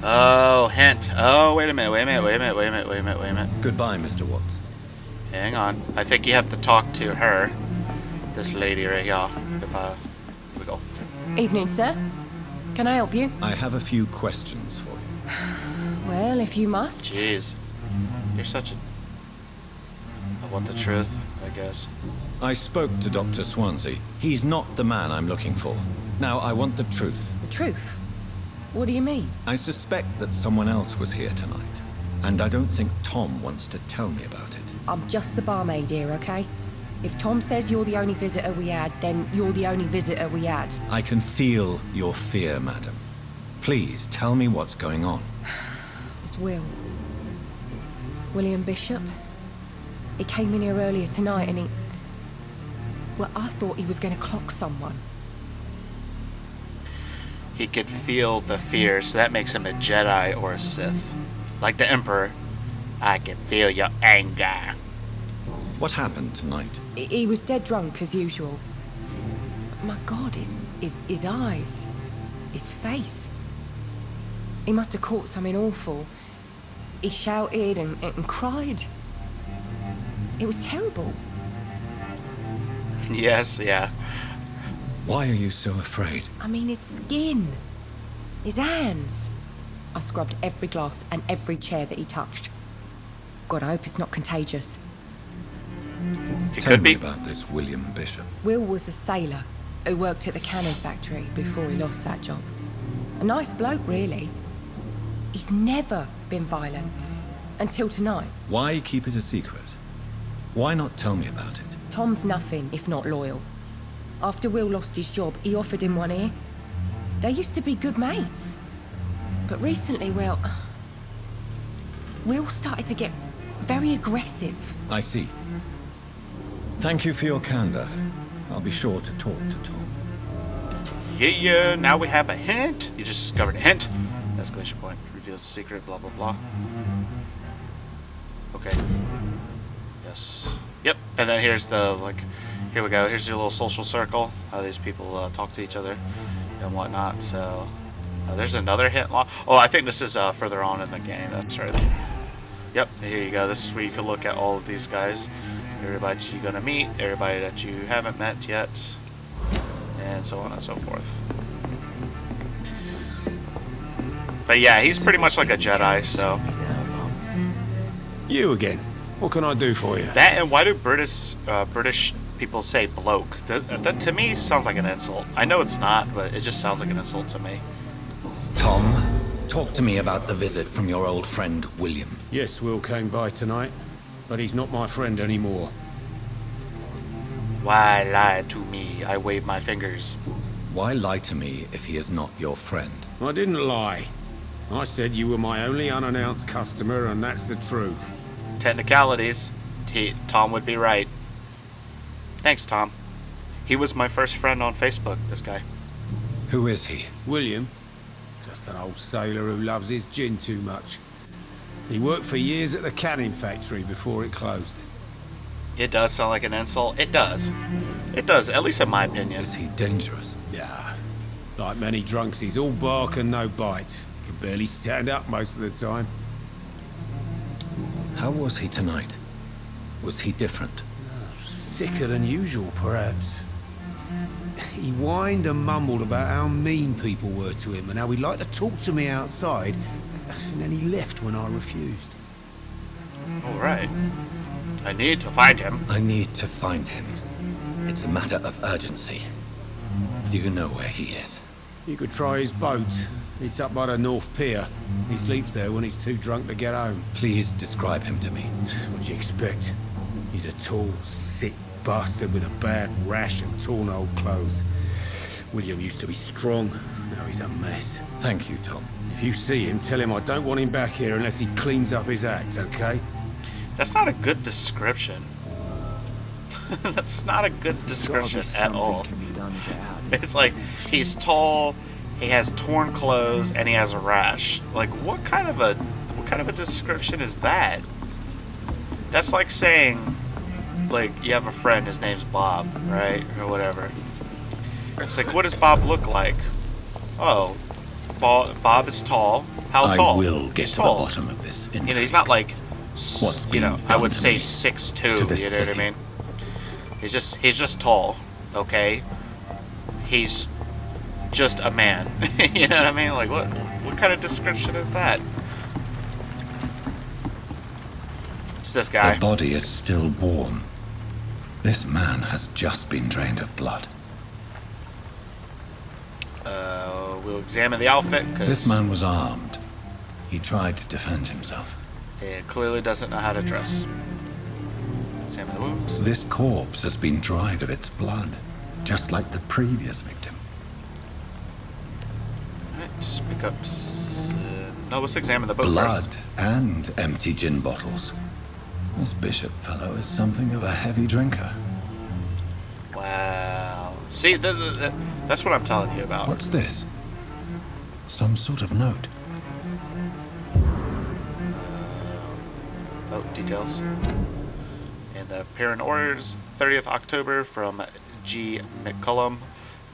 Oh, hint. Oh, wait a minute. Goodbye, Mr. Watts. Hang on. I think you have to talk to her. This lady right here. Here we go. Evening, sir. Can I help you? I have a few questions for you. Well, if you must. Jeez. You're such a... I want the truth, I guess. I spoke to Dr. Swansea. He's not the man I'm looking for. Now, I want the truth. The truth? What do you mean? I suspect that someone else was here tonight, and I don't think Tom wants to tell me about it. I'm just the barmaid here, okay? If Tom says you're the only visitor we had, then you're the only visitor we had. I can feel your fear, madam. Please tell me what's going on. It's Will. William Bishop. He came in here earlier tonight and he... Well, I thought he was going to clock someone. He could feel the fear, so that makes him a Jedi or a Sith. Like the Emperor. I can feel your anger. What happened tonight? He was dead drunk, as usual. My God, his eyes. His face. He must have caught something awful. He shouted and cried. It was terrible. Yes, yeah. Why are you so afraid? I mean, his skin. His hands. I scrubbed every glass and every chair that he touched. God, I hope it's not contagious. It Tell could me be. about this William Bishop. Will was a sailor who worked at the cannon factory before he lost that job. A nice bloke, really. He's never been violent. Until tonight. Why keep it a secret? Why not tell me about it? Tom's nothing if not loyal. After Will lost his job, he offered him one ear. They used to be good mates. But recently, well... Will started to get very aggressive. I see. Thank you for your candor. I'll be sure to talk to Tom. Yeah, now we have a hint. You just discovered a hint. Exclamation point. Reveals the secret, blah, blah, blah. Okay. Yes. Yep. And then here's the, like, here we go. Here's your little social circle. How these people talk to each other and whatnot. So, there's another hint. Oh, I think this is further on in the game. That's right. Yep. Here you go. This is where you can look at all of these guys. Everybody you're going to meet. Everybody that you haven't met yet. And so on and so forth. But yeah, he's pretty much like a Jedi, so... You again. What can I do for you? That, and why do British people say bloke? That to me sounds like an insult. I know it's not, but it just sounds like an insult to me. Tom, talk to me about the visit from your old friend, William. Yes, Will came by tonight, but he's not my friend anymore. Why lie to me? I wave my fingers. Why lie to me if he is not your friend? I didn't lie. I said you were my only unannounced customer, and that's the truth. Technicalities. Tom would be right. Thanks, Tom. He was my first friend on Facebook, this guy. Who is he? William. Just an old sailor who loves his gin too much. He worked for years at the canning factory before it closed. It does sound like an insult. It does. It does, at least in my opinion. Is he dangerous? Yeah. Like many drunks, he's all bark and no bite. Can barely stand up most of the time. How was he tonight? Was he different? Sicker than usual, perhaps. He whined and mumbled about how mean people were to him and how he'd like to talk to me outside, and then he left when I refused. Alright. I need to find him. I need to find him. It's a matter of urgency. Do you know where he is? You could try his boat. It's up by the North Pier. He sleeps there when he's too drunk to get home. Please describe him to me. What do you expect? He's a tall, sick bastard with a bad rash and torn old clothes. William used to be strong. Now he's a mess. Thank you, Tom. If you see him, tell him I don't want him back here unless he cleans up his act, okay? That's not a good description. That's not a good description at all. It's like, he's tall, he has torn clothes, and he has a rash. Like, what kind of a description is that? That's like saying, like, you have a friend, his name's Bob, right? Or whatever. It's like, what does Bob look like? Oh, Bob is tall. How tall? I will get he's to tall. the bottom of this. You know, he's not like, What's you know, being I would done to say me, 6'2", to you know this what I city? mean? He's just tall, okay? He's just a man. You know what I mean? Like, what kind of description is that? It's this guy. The body is still warm. This man has just been drained of blood. We'll examine the outfit, because This man was armed. He tried to defend himself. he clearly doesn't know how to dress. Examine the wounds. This corpse has been dried of its blood, just like the previous victim. Alright, pick up... no, let's examine the boat Blood first. and empty gin bottles. This bishop fellow is something of a heavy drinker. Wow. See, that's what I'm telling you about. What's this? Some sort of note. Boat details. And the appearing orders, 30th October from G. McCullum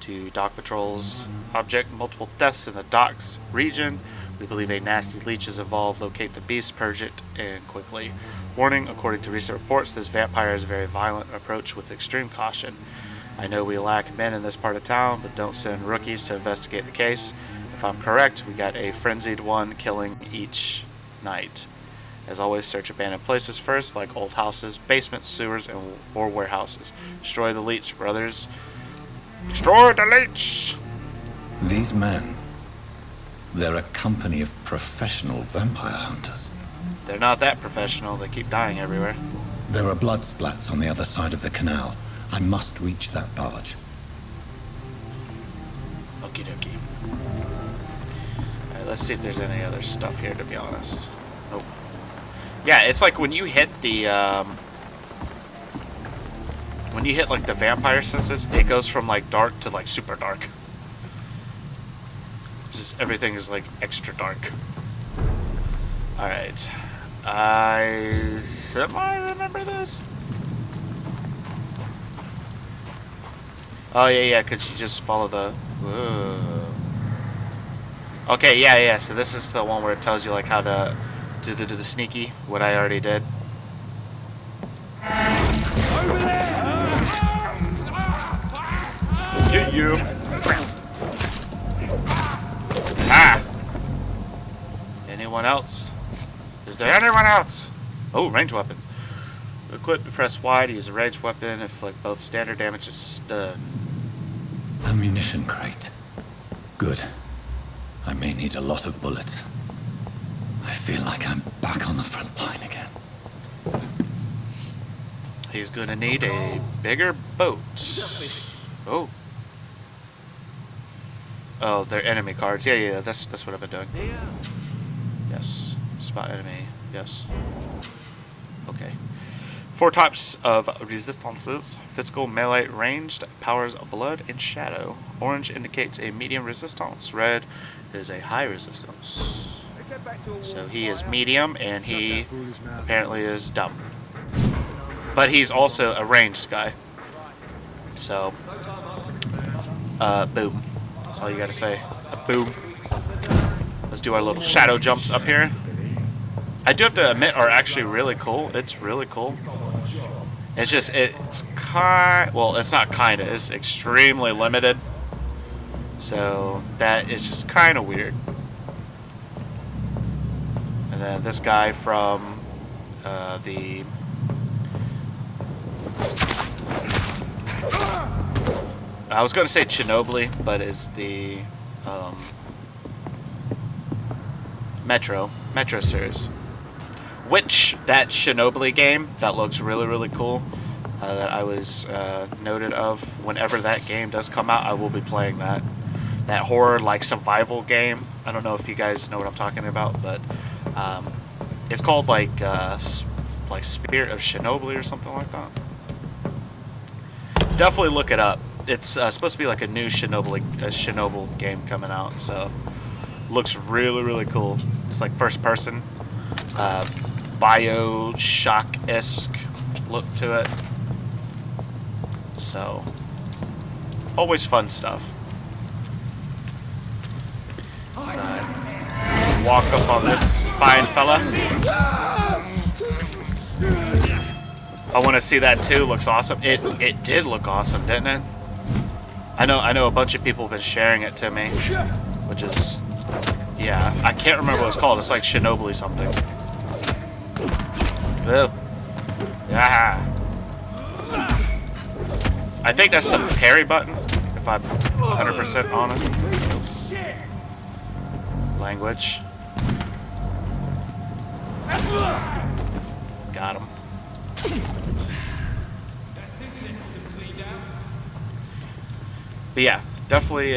to dock patrols. Object, multiple deaths in the docks region. We believe a nasty leech is involved. Locate the beast, purge it, and quickly. Warning, according to recent reports, this vampire is a very violent approach with extreme caution. I know we lack men in this part of town, but don't send rookies to investigate the case. If I'm correct, we got a frenzied one killing each night. As always, search abandoned places first, like old houses, basements, sewers, or warehouses. Destroy the leech, brothers. Destroy the leech! These men, they're a company of professional vampire hunters. They're not that professional. They keep dying everywhere. There are blood splats on the other side of the canal. I must reach that barge. Okie dokie. Alright, let's see if there's any other stuff here, to be honest. Nope. Yeah, it's like when you hit the, when you hit, like, the vampire senses, it goes from, like, dark to, like, super dark. Just everything is, like, extra dark. Alright. I semi-remember this? Oh, yeah, because you just follow the... Whoa. Okay, yeah, so this is the one where it tells you, like, how to do the sneaky, what I already did. Over there! Let's get you. Ah! Anyone else? Is there anyone else? Oh, ranged weapons. Equip, press Y to use a ranged weapon, inflict both standard damage and stun. Ammunition crate. Good. I may need a lot of bullets. I feel like I'm back on the front line again. He's gonna need a bigger boat. Oh. Oh, they're enemy cards. Yeah, that's what I've been doing. Yes. Spot enemy. Yes. Okay. 4 types of resistances: physical, melee, ranged, powers of blood, and shadow. Orange indicates a medium resistance. Red is a high resistance. So he is medium, and he apparently is dumb. But he's also a ranged guy. So, boom. That's all you gotta say. Boom. Let's do our little shadow jumps up here. I do have to admit, are actually really cool. It's really cool. It's just, it's well, it's not kinda, it's extremely limited. So that is just kind of weird. And then this guy from the I was going to say Chernobyl, but it's the Metro series. Which, that Chernobyl game, that looks really, really cool. That I was noted of. Whenever that game does come out, I will be playing that. That horror, like, survival game. I don't know if you guys know what I'm talking about, but it's called, like Spirit of Chernobyl or something like that. Definitely look it up. It's supposed to be like a new Chernobyl game coming out, so looks really, really cool. It's like first person, Bioshock-esque look to it. So always fun stuff. So, walk up on this fine fella. I want to see that too. Looks awesome. It did look awesome, didn't it? I know a bunch of people have been sharing it to me, which is, yeah, I can't remember what it's called. It's like Chernobyl something. Ugh. Yeah. I think that's the parry button, if I'm 100% honest. Language. Got him. But yeah, definitely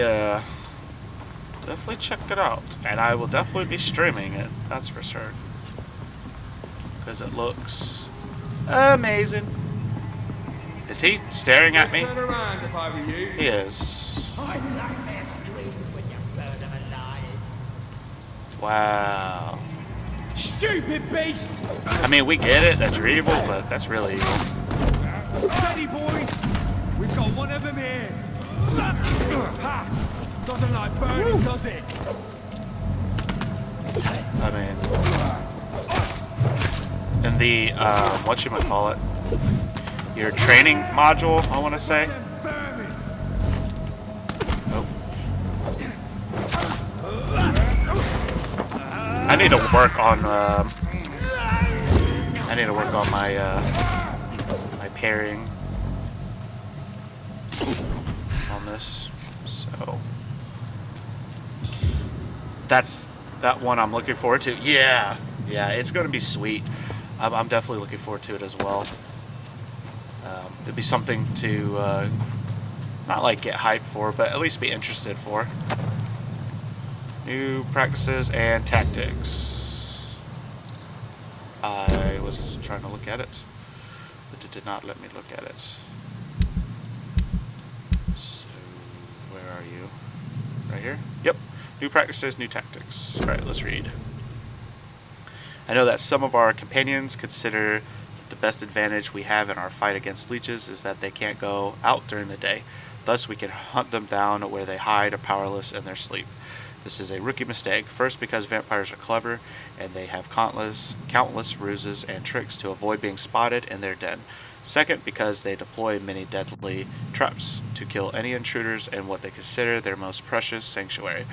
check it out, and I will definitely be streaming it. That's for sure, because it looks amazing. Is he staring at me? Turn around if I were you. He is. I like their screams when you burn them alive. Wow. Stupid beast! I mean, we get it. That's evil, but that's really evil. Steady, boys. We've got one of them here. Ha! Doesn't like burning, does it? I mean, in the whatchamacallit, your training module, I want to say. Oh. I need to work on my my parrying on this. So that's that one I'm looking forward to. Yeah, it's gonna be sweet. I'm definitely looking forward to it as well. It'd be something to not like get hyped for, but at least be interested for. New practices and tactics. I was just trying to look at it, but it did not let me look at it. So, where are you? Right here? Yep. New practices, new tactics. Alright, let's read. I know that some of our companions consider that the best advantage we have in our fight against leeches is that they can't go out during the day. Thus, we can hunt them down where they hide or powerless in their sleep. This is a rookie mistake. First, because vampires are clever, and they have countless ruses and tricks to avoid being spotted in their den. Second, because they deploy many deadly traps to kill any intruders in what they consider their most precious sanctuary.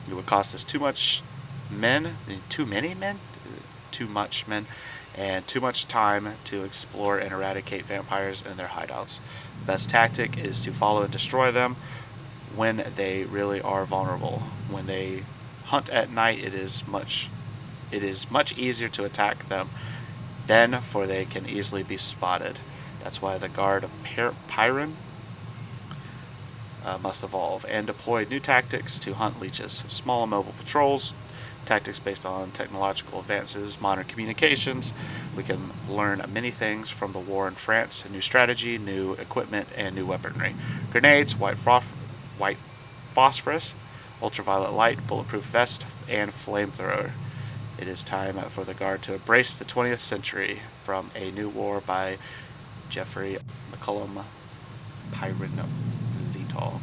It would cost us too much men, and too much time to explore and eradicate vampires in their hideouts. The best tactic is to follow and destroy them when they really are vulnerable. When they hunt at night, it is much easier to attack them then, for they can easily be spotted. That's why the Guard of Pyron must evolve and deploy new tactics to hunt leeches. Small and mobile patrols, tactics based on technological advances, modern communications. We can learn many things from the war in France: a new strategy, new equipment, and new weaponry. Grenades, white phosphorus, ultraviolet light, bulletproof vest, and flamethrower. It is time for the Guard to embrace the 20th century. From A New War by Jeffrey McCullum, Pyron Lethal.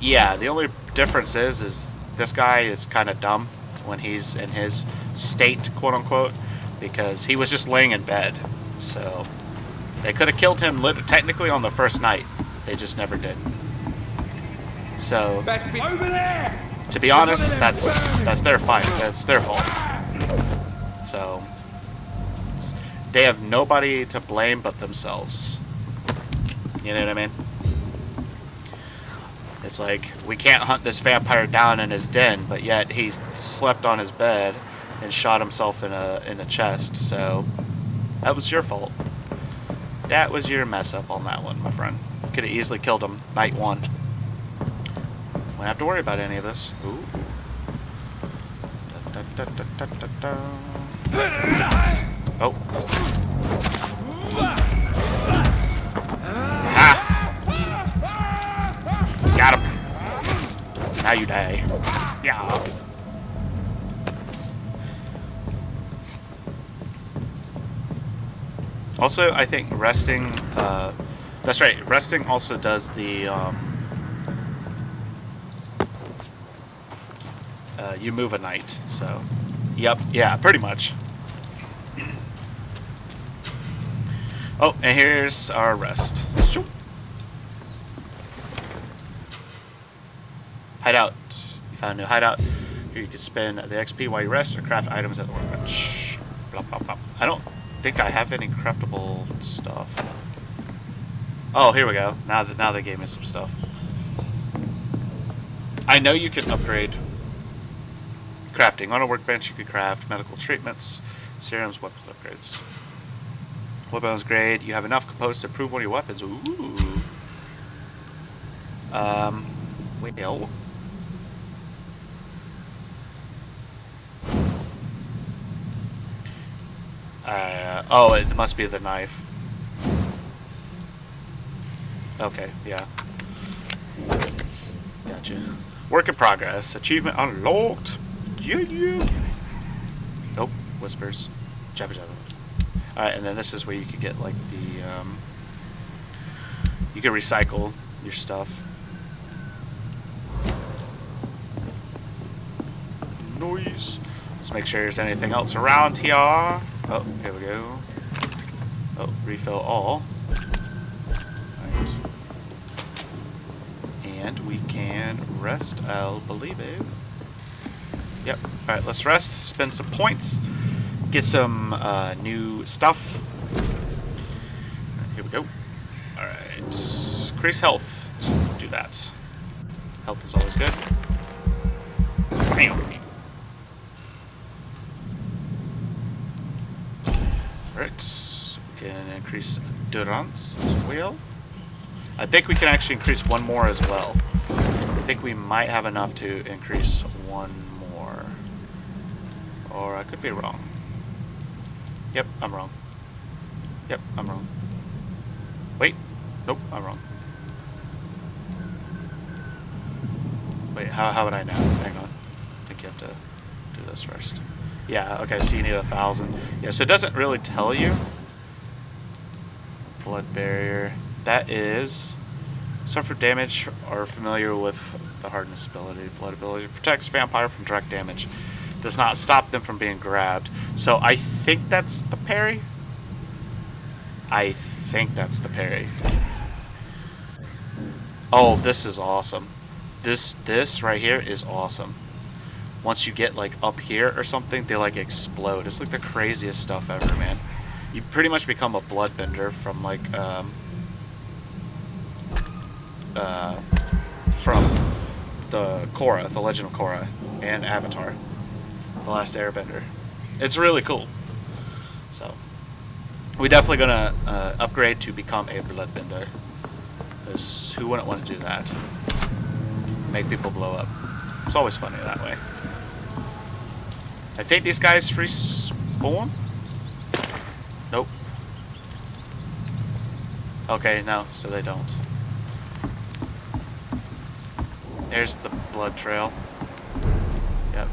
Yeah, the only difference is this guy is kind of dumb when he's in his state, quote unquote, because he was just laying in bed. So they could have killed him technically on the first night. They just never did. So over there! To be honest, that's their fight. That's their fault. So they have nobody to blame but themselves. You know what I mean? It's like, we can't hunt this vampire down in his den, but yet he slept on his bed and shot himself in a chest. So that was your fault. That was your mess up on that one, my friend. Could have easily killed him night one. Won't have to worry about any of this. Ooh. Da, da, da, da, da, da. Oh. Ah! Got him. Now you die. Yeah. Also, I think resting, that's right, resting also does the, you move a night, so, yep, yeah, pretty much. Oh, and here's our rest. Shoop. Hideout. You found a new hideout. Here you can spend the XP while you rest or craft items at the workbench. Blah, blah, blah. I don't think I have any craftable stuff. Oh, here we go. Now they gave me some stuff. I know you can upgrade crafting. On a workbench, you could craft medical treatments, serums, weapon upgrades. Weapons grade. You have enough components to improve one of your weapons. Ooh. Well. Oh, it must be the knife. Okay, yeah. Gotcha. Work in progress. Achievement unlocked. Yeah. Nope. Whispers. Jabba jabba. Alright, and then this is where you could get like the you can recycle your stuff. Noise. Let's make sure there's anything else around here. Oh, here we go. Oh, refill all. Right. And we can rest, I'll believe it. Yep. Alright, let's rest, spend some points, get some new stuff. Here we go. Alright. Increase health. Let's do that. Health is always good. Bam. Alright, we can increase endurance as well. I think we can actually increase one more as well. I think we might have enough to increase one more. Or I could be wrong. Yep, I'm wrong. Yep, I'm wrong. Wait, nope, I'm wrong. Wait, how would I know? Hang on. I think you have to do this first. Yeah, okay, so you need 1,000. Yeah, so it doesn't really tell you. Blood barrier. That is... Suffer damage or familiar with the hardness ability. Blood ability protects vampire from direct damage. Does not stop them from being grabbed. So I think that's the parry. I think that's the parry. Oh, this is awesome. This right here is awesome. Once you get like up here or something, they like explode. It's like the craziest stuff ever, man. You pretty much become a bloodbender from like from the Korra, the Legend of Korra, and Avatar, The Last Airbender. It's really cool. So we're definitely gonna upgrade to become a bloodbender, because who wouldn't want to do that? Make people blow up. It's always funny that way. I think these guys respawn? Nope. Okay, no, so they don't. There's the blood trail. Yep.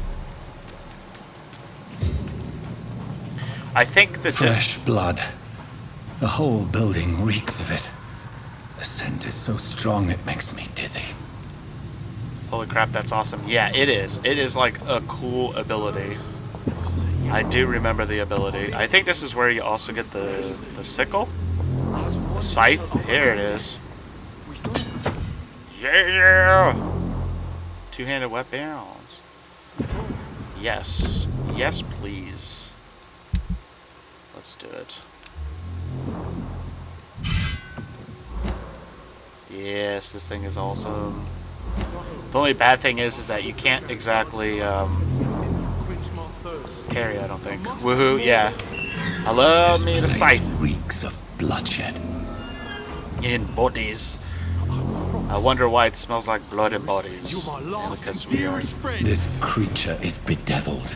I think the fresh blood. The whole building reeks of it. The scent is so strong it makes me dizzy. Holy crap, that's awesome. Yeah, it is. It is like a cool ability. I do remember the ability. I think this is where you also get the sickle? The scythe? Here it is. Yeah! Two-handed weapons. Yes. Yes, please. Let's do it. Yes, this thing is awesome. The only bad thing is that you can't exactly carry, I don't think. Woohoo, yeah. I love me the scythe. Reeks of bloodshed. In bodies. I wonder why it smells like blood in bodies. Because we are... This creature is bedeviled.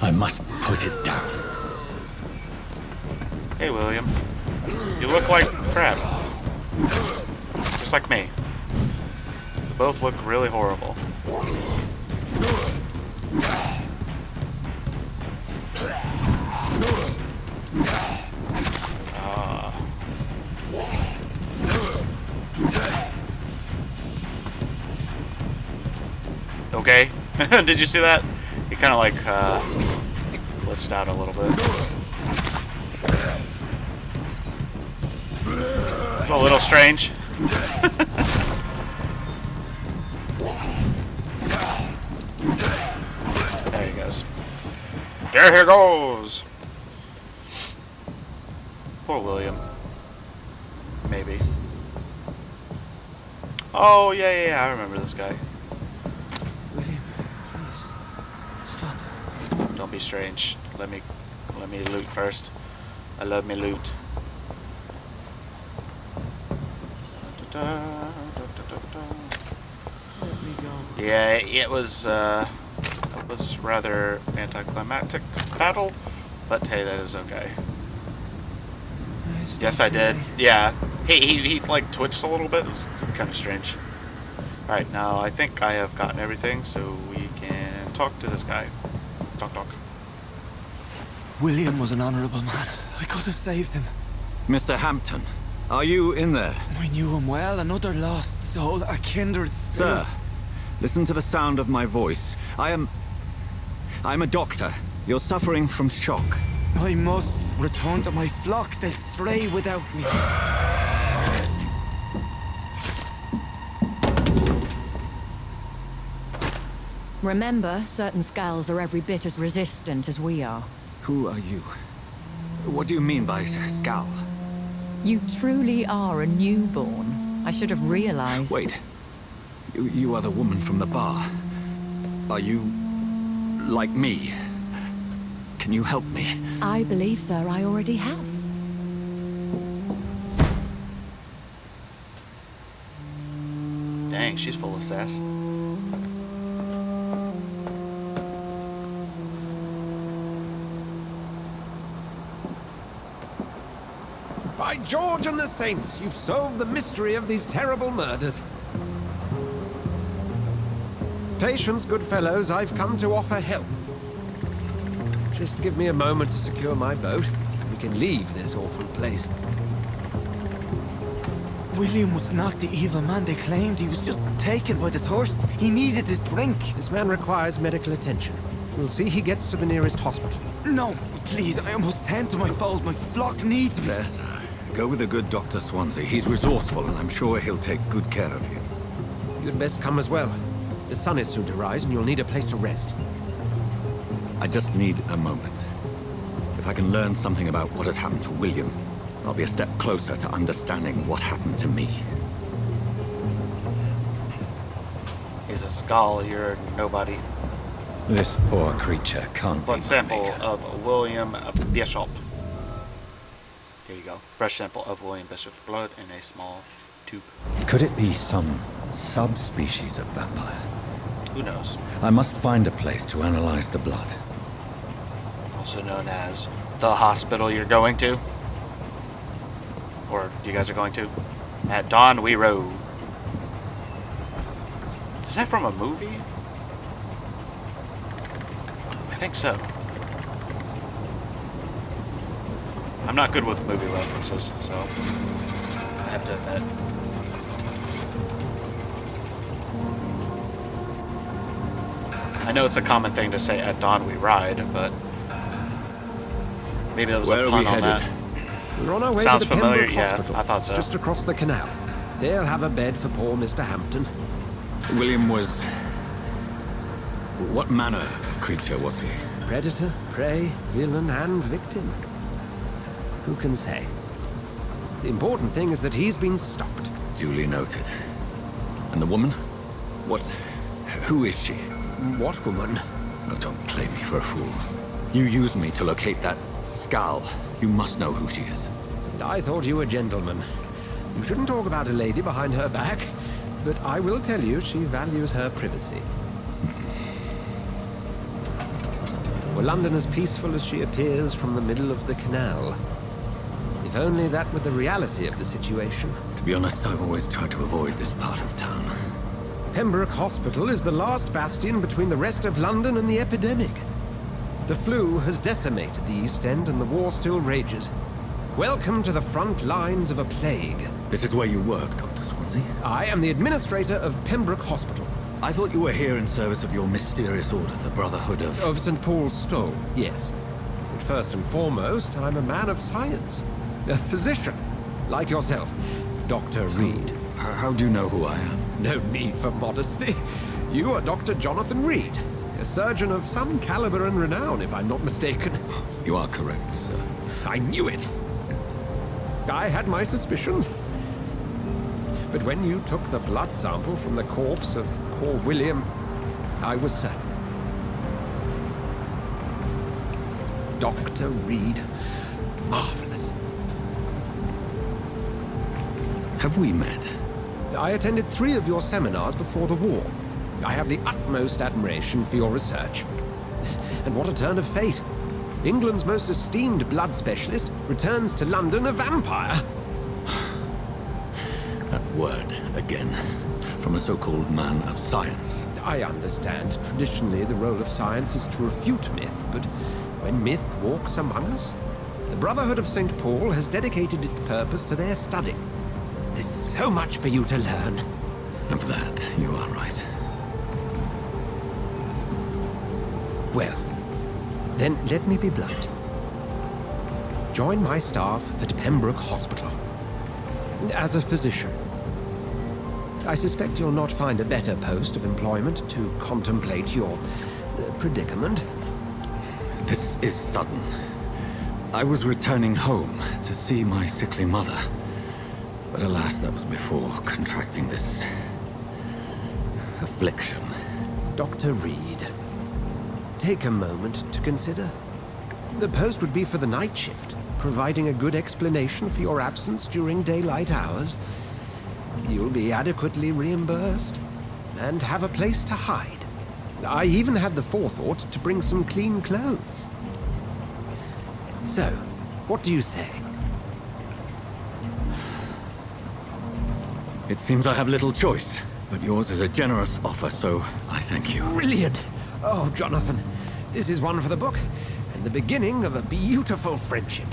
I must put it down. Hey, William. You look like crap. Just like me. You both look really horrible. Okay. Did you see that? He kind of like glitched out a little bit. It's a little strange. There he goes. There he goes. Poor William. Maybe. Oh yeah, I remember this guy. William, please stop. Don't be strange. Let me loot first. I love me loot. Let me go. Yeah, it was rather anticlimactic battle, but hey, that is okay. Yes, I did. Yeah, he like twitched a little bit. It was kind of strange. All right, now I think I have gotten everything, so we can talk to this guy. Talk. William was an honorable man. I could have saved him. Mr. Hampton, are you in there? I knew him well, another lost soul, a kindred spirit. Sir, listen to the sound of my voice. I'm a doctor. You're suffering from shock. I must return to my flock. They'll stray without me. Remember, certain skulls are every bit as resistant as we are. Who are you? What do you mean by scowl? You truly are a newborn. I should have realized. Wait. You are the woman from the bar. Are you... like me? Can you help me? I believe, sir, I already have. Dang, she's full of sass. By George and the Saints, you've solved the mystery of these terrible murders. Patience, good fellows, I've come to offer help. Just give me a moment to secure my boat. We can leave this awful place. William was not the evil man they claimed. He was just taken by the thirst. He needed his drink. This man requires medical attention. We'll see he gets to the nearest hospital. No, please, I must tend to my fold. My flock needs me. There, sir. Go with the good Dr. Swansea. He's resourceful, and I'm sure he'll take good care of you. You'd best come as well. The sun is soon to rise, and you'll need a place to rest. I just need a moment. If I can learn something about what has happened to William, I'll be a step closer to understanding what happened to me. He's a skull, you're nobody. This poor creature can't Blood be sample my maker. of William Bishop. Here you go. Fresh sample of William Bishop's blood in a small tube. Could it be some subspecies of vampire? Who knows? I must find a place to analyze the blood. Also known as the hospital you're going to. Or you guys are going to. At dawn we row. Is that from a movie? I think so. I'm not good with movie references, so I have to admit. I know it's a common thing to say at dawn we ride, but Maybe that was Where a are pun we on headed? that. We're on our way Sounds to the familiar, Pembroke yeah, Hospital. I thought so. It's just across the canal. They'll have a bed for poor Mr. Hampton. William was... What manner of creature was he? Predator, prey, villain, and victim. Who can say? The important thing is that he's been stopped. Duly noted. And the woman? What... Who is she? What woman? Oh, don't play me for a fool. You used me to locate that skull. You must know who she is. And I thought you a gentleman. You shouldn't talk about a lady behind her back, but I will tell you she values her privacy. Were London as peaceful as she appears from the middle of the canal? If only that were the reality of the situation. To be honest, I've always tried to avoid this part of town. Pembroke Hospital is the last bastion between the rest of London and the epidemic. The flu has decimated the East End and the war still rages. Welcome to the front lines of a plague. This is where you work, Dr. Swansea? I am the administrator of Pembroke Hospital. I thought you were here in service of your mysterious order, the Brotherhood of... Of St. Paul's Stole, yes. But first and foremost, I'm a man of science. A physician, like yourself, Dr. Reed. How do you know who I am? No need for modesty. You are Dr. Jonathan Reed, a surgeon of some caliber and renown, if I'm not mistaken. You are correct, sir. I knew it. I had my suspicions. But when you took the blood sample from the corpse of poor William, I was certain. Dr. Reed. Marvelous. Have we met? I attended 3 of your seminars before the war. I have the utmost admiration for your research. And what a turn of fate. England's most esteemed blood specialist returns to London a vampire. That word, again. From a so-called man of science. I understand. Traditionally, the role of science is to refute myth, but when myth walks among us, the Brotherhood of St. Paul has dedicated its purpose to their study. There's so much for you to learn. Of that, you are right. Well, then let me be blunt. Join my staff at Pembroke Hospital. As a physician. I suspect you'll not find a better post of employment to contemplate your predicament. This is sudden. I was returning home to see my sickly mother. But alas, that was before contracting this... affliction. Dr. Reed, take a moment to consider. The post would be for the night shift, providing a good explanation for your absence during daylight hours. You'll be adequately reimbursed, and have a place to hide. I even had the forethought to bring some clean clothes. So, what do you say? It seems I have little choice, but yours is a generous offer, so I thank you. Brilliant! Oh, Jonathan, this is one for the book, and the beginning of a beautiful friendship.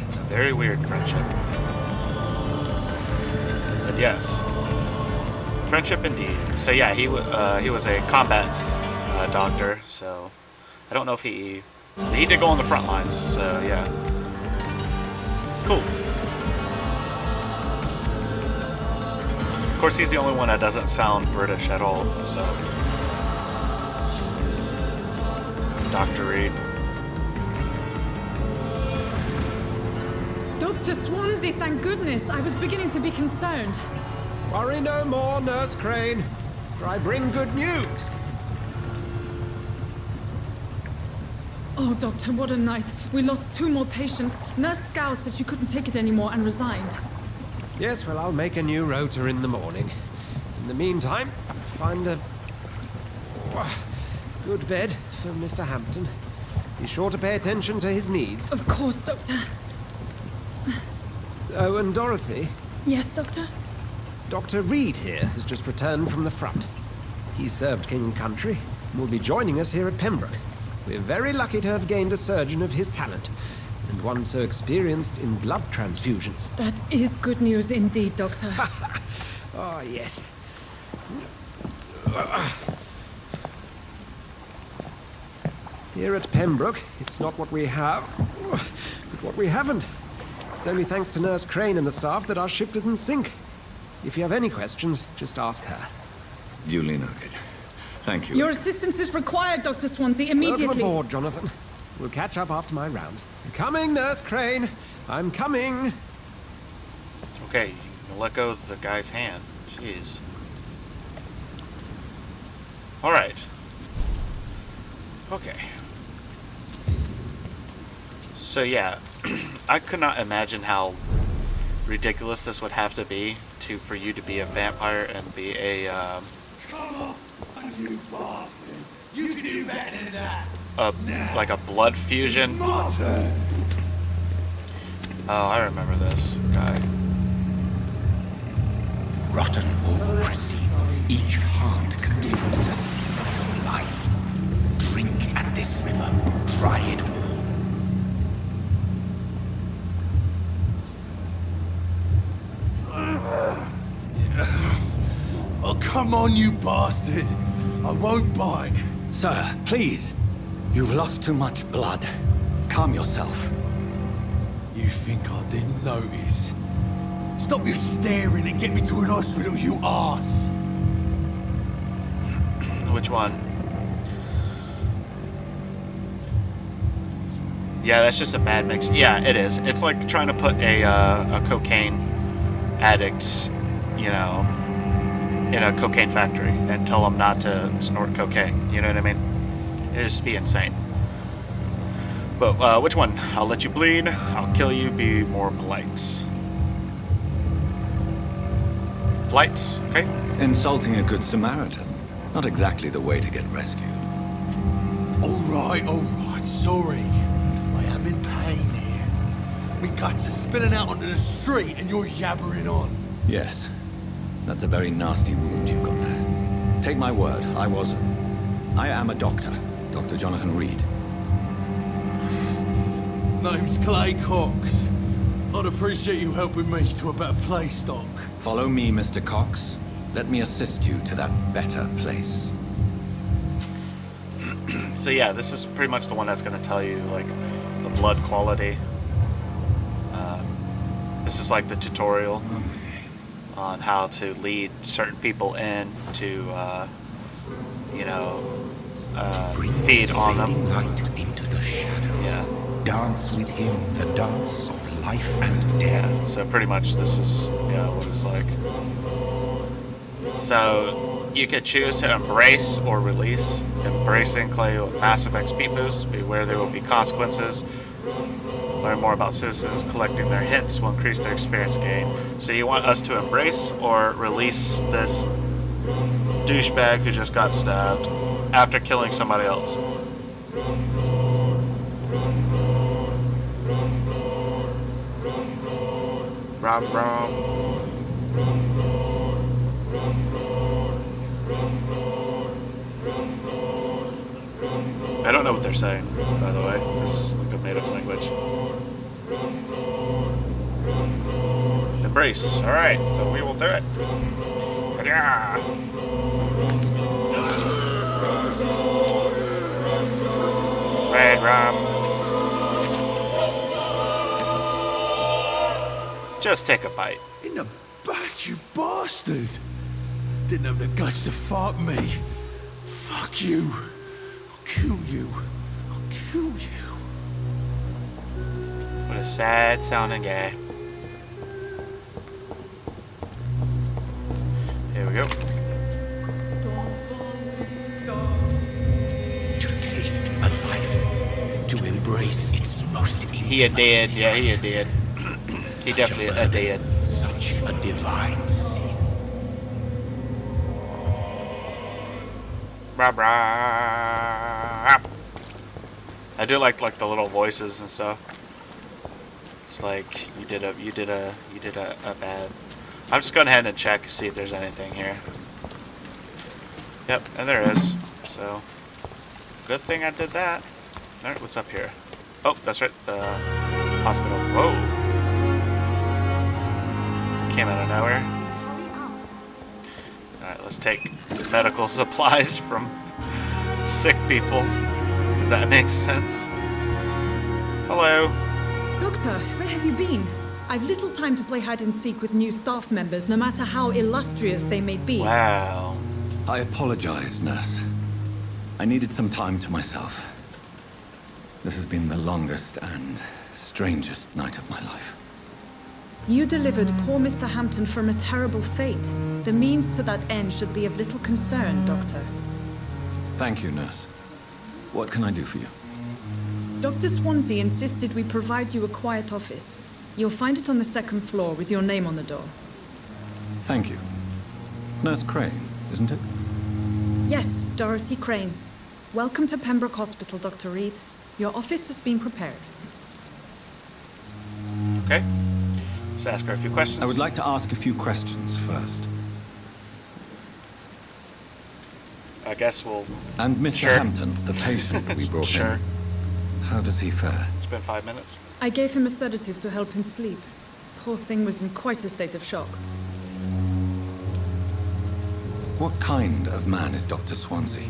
It's a very weird friendship. But yes, friendship indeed. So yeah, he was a combat doctor, so I don't know if he did go on the front lines, so yeah. Cool. Of course, he's the only one that doesn't sound British at all, so. Dr. Reed. Dr. Swansea, thank goodness. I was beginning to be concerned. Worry no more, Nurse Crane, for I bring good news. Oh, Doctor, what a night. We lost 2 more patients. Nurse Scow said she couldn't take it anymore and resigned. Yes, well, I'll make a new rota in the morning. In the meantime, find a good bed for Mr. Hampton. Be sure to pay attention to his needs. Of course, Doctor. Oh, and Dorothy? Yes, Doctor? Dr. Reed here has just returned from the front. He served King and Country and will be joining us here at Pembroke. We're very lucky to have gained a surgeon of his talent, and one so experienced in blood transfusions. That is good news indeed, Doctor. Oh, yes. Here at Pembroke, it's not what we have, But what we haven't. It's only thanks to Nurse Crane and the staff that our ship doesn't sink. If you have any questions, just ask her. Duly noted. Thank you. Your assistance is required, Dr. Swansea, immediately. Welcome aboard, Jonathan. We'll catch up after my rounds. I'm coming, Nurse Crane. I'm coming. Okay, you can let go of the guy's hand. Jeez. Alright. Okay. So yeah, I could not imagine how ridiculous this would have to be for you to be a vampire and be a Come on, you bastard! You can do better than that. Like a blood fusion. Oh, I remember this guy. Rotten or pristine, each heart contains the seed of life. Drink at this river, try it all. Oh, come on, you bastard! I won't bite. Sir, please. You've lost too much blood. Calm yourself. You think I didn't notice? Stop your staring and get me to an hospital, you arse! Which one? Yeah, that's just a bad mix. Yeah, it is. It's like trying to put a cocaine addict, you know, in a cocaine factory and tell them not to snort cocaine. You know what I mean? It'd just be insane. But which one? I'll let you bleed. I'll kill you. Be more polite. Polite, okay? Insulting a good Samaritan. Not exactly the way to get rescued. Alright, sorry. I am in pain here. My guts are spilling out onto the street and you're yabbering on. Yes. That's a very nasty wound you've got there. Take my word, I am a doctor. Dr. Jonathan Reed. Name's Clay Cox. I'd appreciate you helping me to a better place, Doc. Follow me, Mr. Cox. Let me assist you to that better place. So yeah, this is pretty much the one that's going to tell you, like, the blood quality. This is like the tutorial on how to lead certain people in to, you know, feed on them. Light into the shadows. Yeah. Dance with him, the dance of life and death. Yeah, so pretty much this is, yeah, what it's like. So you could choose to embrace or release. Embracing Clay with massive XP boosts. Beware there will be consequences. Learn more about citizens. Collecting their hits will increase their experience gain. So you want us to embrace or release this douchebag who just got stabbed after killing somebody else? Rom. I don't know what they're saying, by the way. This is like a made-up language. Embrace. Alright, so we will do it. Yeah. Red Rom. Just take a bite. In the back, you bastard! Didn't have the guts to fight me. Fuck you. I'll kill you. I'll kill you. What a sad sounding guy. Here we go. To taste a life, to embrace its most. He a dead, yeah, he a dead. He definitely a dead. Such a divine sin. Rah, rah. I do like the little voices and stuff. It's like you did a bad. I'm just going ahead and check to see if there's anything here. Yep, and there is. So good thing I did that. Alright, what's up here? Oh, that's right, the hospital. Whoa. Came out of nowhere. Alright, let's take medical supplies from sick people. Does that make sense? Hello. Hello. Doctor, where have you been? I've little time to play hide and seek with new staff members, no matter how illustrious they may be. Wow. I apologize, nurse. I needed some time to myself. This has been the longest and strangest night of my life. You delivered poor Mr. Hampton from a terrible fate. The means to that end should be of little concern, Doctor. Thank you, nurse. What can I do for you? Dr. Swansea insisted we provide you a quiet office. You'll find it on the second floor with your name on the door. Thank you. Nurse Crane, isn't it? Yes, Dorothy Crane. Welcome to Pembroke Hospital, Dr. Reed. Your office has been prepared. Okay. Let's ask her a few questions. I would like to ask a few questions first. I guess we'll... And Mr. Sure. Hampton, the patient we brought Sure. in. How does he fare? It's been 5 minutes. I gave him a sedative to help him sleep. Poor thing was in quite a state of shock. What kind of man is Dr. Swansea?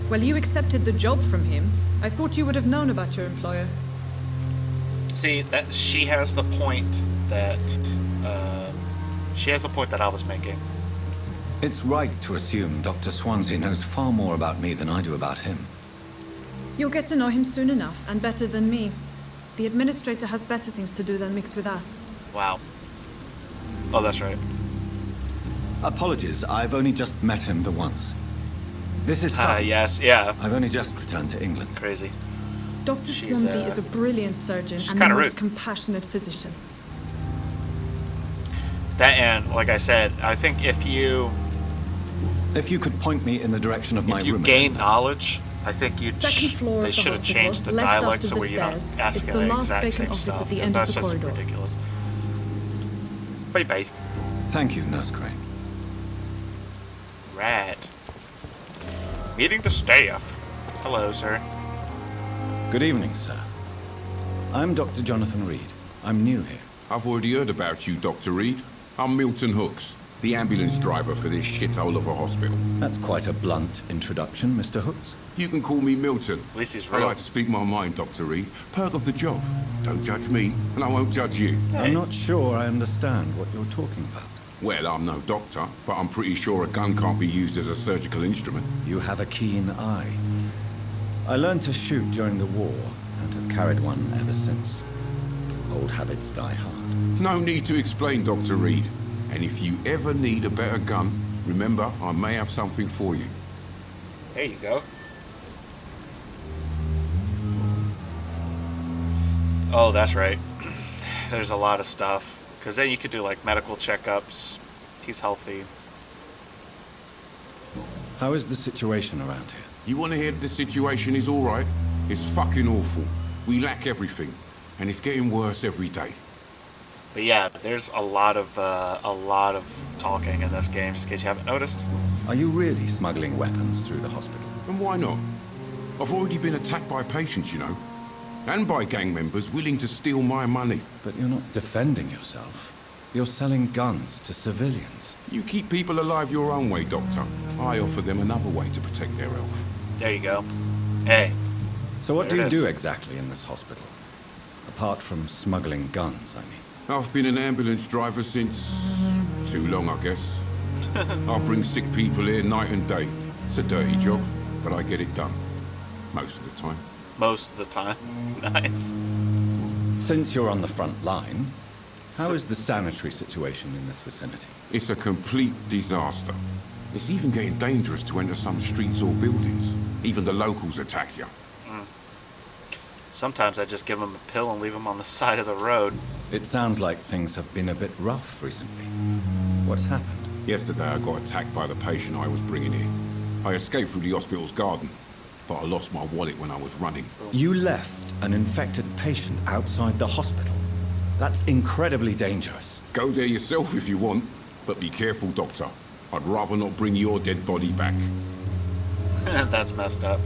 Well, you accepted the job from him. I thought you would have known about your employer. See, that she has the point that I was making. It's right to assume Dr. Swansea knows far more about me than I do about him. You'll get to know him soon enough, and better than me. The administrator has better things to do than mix with us. Wow. Oh, that's right. Apologies, I've only just met him the once. This is yes, yeah. I've only just returned to England. Crazy. Dr. Swansea is a brilliant surgeon and the most compassionate physician. That, and like I said, I think if you could point me in the direction of my room. If you gain knowledge, I think they should have changed the dialect so where you're not asking the exact same stuff. At the end of the just corridor. ridiculous. Bye-bye. Thank you, Nurse Crane. Right. Meeting the staff. Hello, sir. Good evening, sir. I'm Dr. Jonathan Reed. I'm new here. I've already heard about you, Dr. Reed. I'm Milton Hooks, the ambulance driver for this shithole of a hospital. That's quite a blunt introduction, Mr. Hooks. You can call me Milton. At least he's I real. like to speak my mind, Dr. Reed. Perk of the job. Don't judge me, and I won't judge you. I'm not sure I understand what you're talking about. Well, I'm no doctor, but I'm pretty sure a gun can't be used as a surgical instrument. You have a keen eye. I learned to shoot during the war, and have carried one ever since. Old habits die hard. No need to explain, Dr. Reed. And if you ever need a better gun, remember, I may have something for you. There you go. Oh, that's right. There's a lot of stuff. Because then you could do, like, medical checkups. He's healthy. How is the situation around here? You want to hear the situation is all right? It's fucking awful. We lack everything. And it's getting worse every day. But yeah, there's a lot of talking in this game, just in case you haven't noticed. Are you really smuggling weapons through the hospital? And why not? I've already been attacked by patients, you know. And by gang members willing to steal my money. But you're not defending yourself. You're selling guns to civilians. You keep people alive your own way, Doctor. I offer them another way to protect their health. There you go. Hey. So what do you do exactly in this hospital? Apart from smuggling guns, I mean. I've been an ambulance driver since... too long, I guess. I bring sick people here night and day. It's a dirty job, but I get it done. Most of the time. Most of the time. Nice. Since you're on the front line, how is the sanitary situation in this vicinity? It's a complete disaster. It's even getting dangerous to enter some streets or buildings. Even the locals attack you. Sometimes I just give them a pill and leave them on the side of the road. It sounds like things have been a bit rough recently. What's happened? Yesterday I got attacked by the patient I was bringing in. I escaped through the hospital's garden, but I lost my wallet when I was running. You left an infected patient outside the hospital? That's incredibly dangerous. Go there yourself if you want, but be careful, Doctor. I'd rather not bring your dead body back. That's messed up.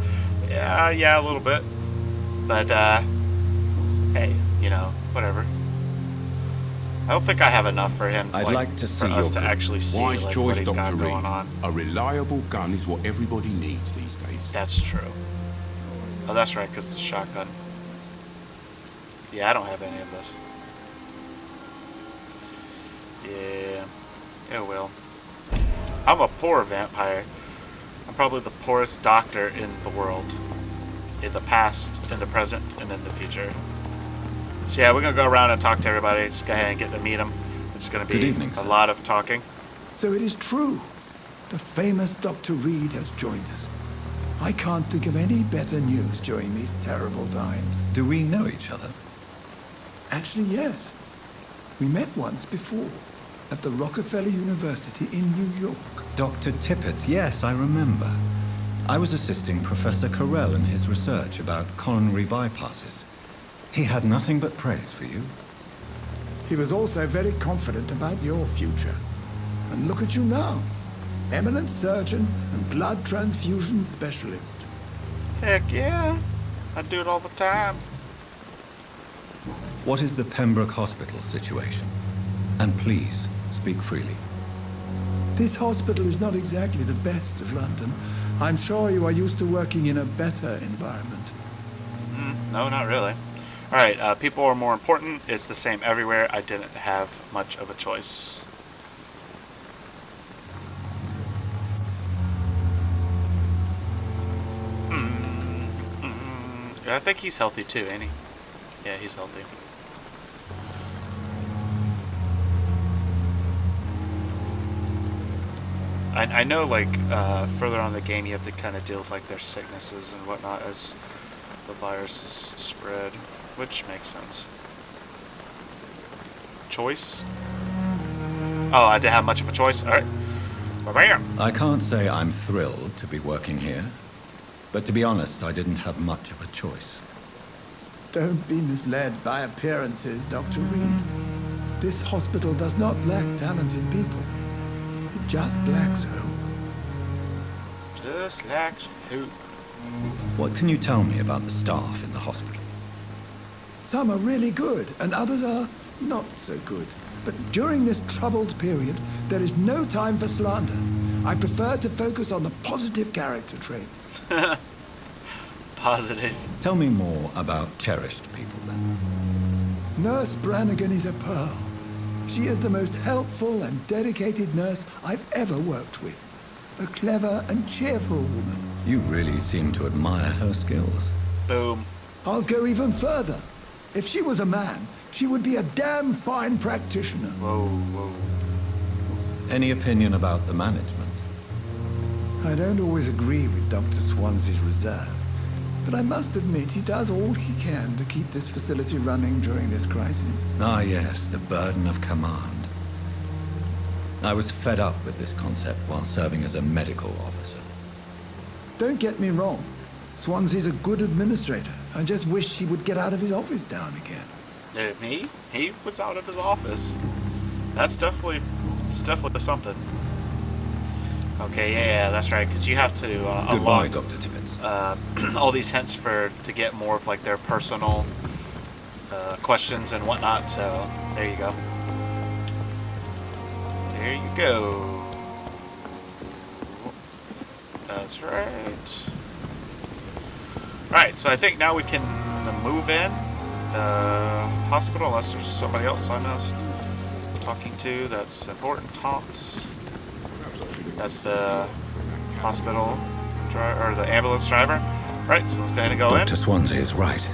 Yeah, a little bit. But, hey, you know, whatever. I don't think I have enough for him. I'd like to see for us to actually see Wise like, choice, what he's got Dr. going Reed. on. A reliable gun is what everybody needs these days. That's true. Oh, that's right, because it's a shotgun. Yeah, I don't have any of this. Yeah. Oh well. I'm a poor vampire. I'm probably the poorest doctor in the world. In the past, in the present, and in the future. So yeah, we're gonna go around and talk to everybody. Just go ahead and get to meet them. It's gonna be a lot of talking. So it is true. The famous Dr. Reed has joined us. I can't think of any better news during these terrible times. Do we know each other? Actually, yes. We met once before, at the Rockefeller University in New York. Dr. Tippett, yes, I remember. I was assisting Professor Carell in his research about coronary bypasses. He had nothing but praise for you. He was also very confident about your future. And look at you now. Eminent surgeon and blood transfusion specialist. Heck yeah. I do it all the time. What is the Pembroke Hospital situation? And please, speak freely. This hospital is not exactly the best of London. I'm sure you are used to working in a better environment. No, not really. Alright, people are more important. It's the same everywhere. I didn't have much of a choice. I think he's healthy too, ain't he? Yeah, he's healthy. I know, like, further on in the game you have to kind of deal with, like, their sicknesses and whatnot as the virus is spread, which makes sense. Choice? Oh, I didn't have much of a choice? Alright. Bam! I can't say I'm thrilled to be working here, but to be honest, I didn't have much of a choice. Don't be misled by appearances, Dr. Reed. This hospital does not lack talented people. It just lacks hope. Just lacks hope. What can you tell me about the staff in the hospital? Some are really good, and others are not so good. But during this troubled period, there is no time for slander. I prefer to focus on the positive character traits. Positive. Tell me more about cherished people, then. Nurse Brannigan is a pearl. She is the most helpful and dedicated nurse I've ever worked with. A clever and cheerful woman. You really seem to admire her skills. Boom. I'll go even further. If she was a man, she would be a damn fine practitioner. Whoa, whoa. Any opinion about the management? I don't always agree with Dr. Swansea's reserve, but I must admit he does all he can to keep this facility running during this crisis. Ah, yes, the burden of command. I was fed up with this concept while serving as a medical officer. Don't get me wrong. Swansea's a good administrator. I just wish he would get out of his office now and again. Me? He was out of his office. That's definitely something. Okay, yeah, that's right. Because you have to Goodbye, unlock Dr. Tippett. all these hints to get more of like their personal questions and whatnot. So there you go. There you go. That's right. Right. So I think now we can move in the hospital, unless there's somebody else I missed talking to that's important. Talks. That's the hospital driver, or the ambulance driver. Right, so let's go ahead and go in. Dr. Swansea is right.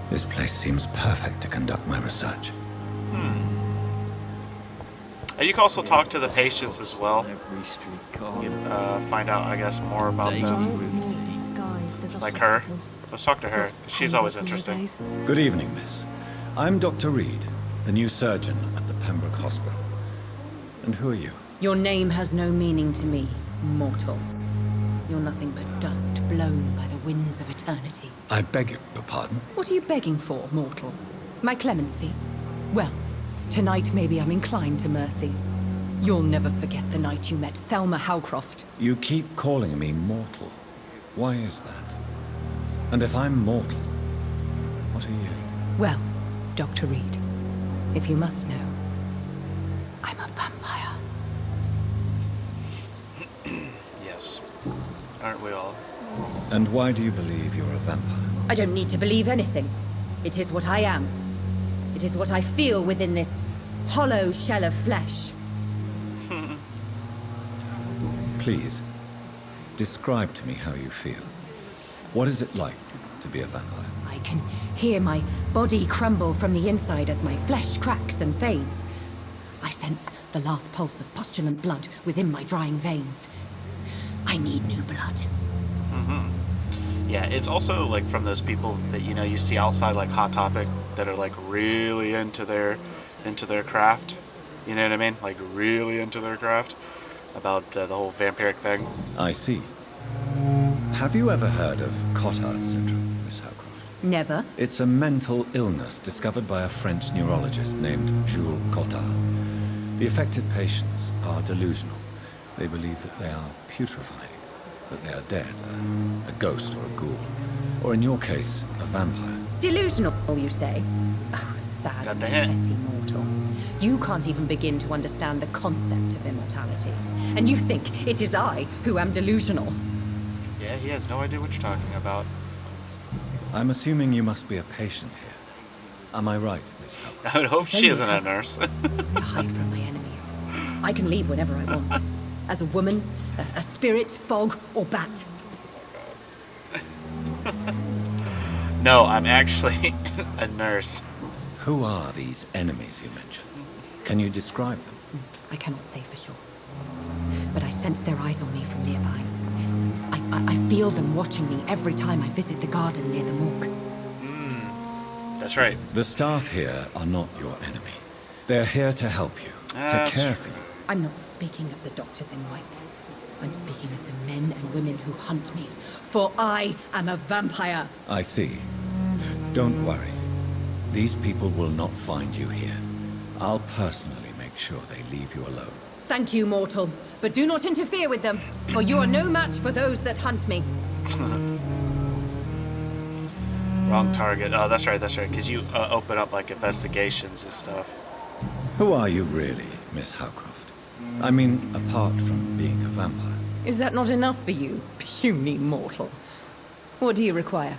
This place seems perfect to conduct my research. And you can also talk to the patients as well. You find out, I guess, more about them. Like her. Let's talk to her. She's always interesting. Good evening, miss. I'm Dr. Reed, the new surgeon at the Pembroke Hospital. And who are you? Your name has no meaning to me, mortal. You're nothing but dust blown by the winds of eternity. I beg your pardon? What are you begging for, mortal? My clemency? Well, tonight maybe I'm inclined to mercy. You'll never forget the night you met Thelma Howcroft. You keep calling me mortal. Why is that? And if I'm mortal, what are you? Well, Dr. Reed, if you must know, I'm a vampire. Yes. Aren't we all? And why do you believe you're a vampire? I don't need to believe anything. It is what I am. It is what I feel within this hollow shell of flesh. Please, describe to me how you feel. What is it like to be a vampire? I can hear my body crumble from the inside as my flesh cracks and fades. I sense the last pulse of postulant blood within my drying veins. I need new blood. Yeah, it's also like from those people that you see outside like Hot Topic that are like really into their craft. You know what I mean? Like really into their craft about the whole vampiric thing. I see. Have you ever heard of Cotard syndrome, Miss Howcroft? Never. It's a mental illness discovered by a French neurologist named Jules Cotard. The affected patients are delusional. They believe that they are putrefying, that they are dead, a ghost or a ghoul, or in your case, a vampire. Delusional, you say? Oh, sad and petty mortal. You can't even begin to understand the concept of immortality. And you think it is I who am delusional. Yeah, he has no idea what you're talking about. I'm assuming you must be a patient here. Am I right, Miss Howcroft? I would hope she isn't a nurse. To hide from my enemies. I can leave whenever I want. As a woman, a spirit, fog, or bat. No, I'm actually a nurse. Who are these enemies you mentioned? Can you describe them? I cannot say for sure. But I sense their eyes on me from nearby. I feel them watching me every time I visit the garden near the morgue. That's right. The staff here are not your enemy. They're here to help you, to care for you. I'm not speaking of the doctors in white. I'm speaking of the men and women who hunt me. For I am a vampire. I see. Don't worry. These people will not find you here. I'll personally make sure they leave you alone. Thank you, mortal. But do not interfere with them, for you are no match for those that hunt me. Wrong target. Oh, that's right, because you open up, like, investigations and stuff. Who are you really, Miss Howcroft? I mean, apart from being a vampire. Is that not enough for you, puny mortal? What do you require?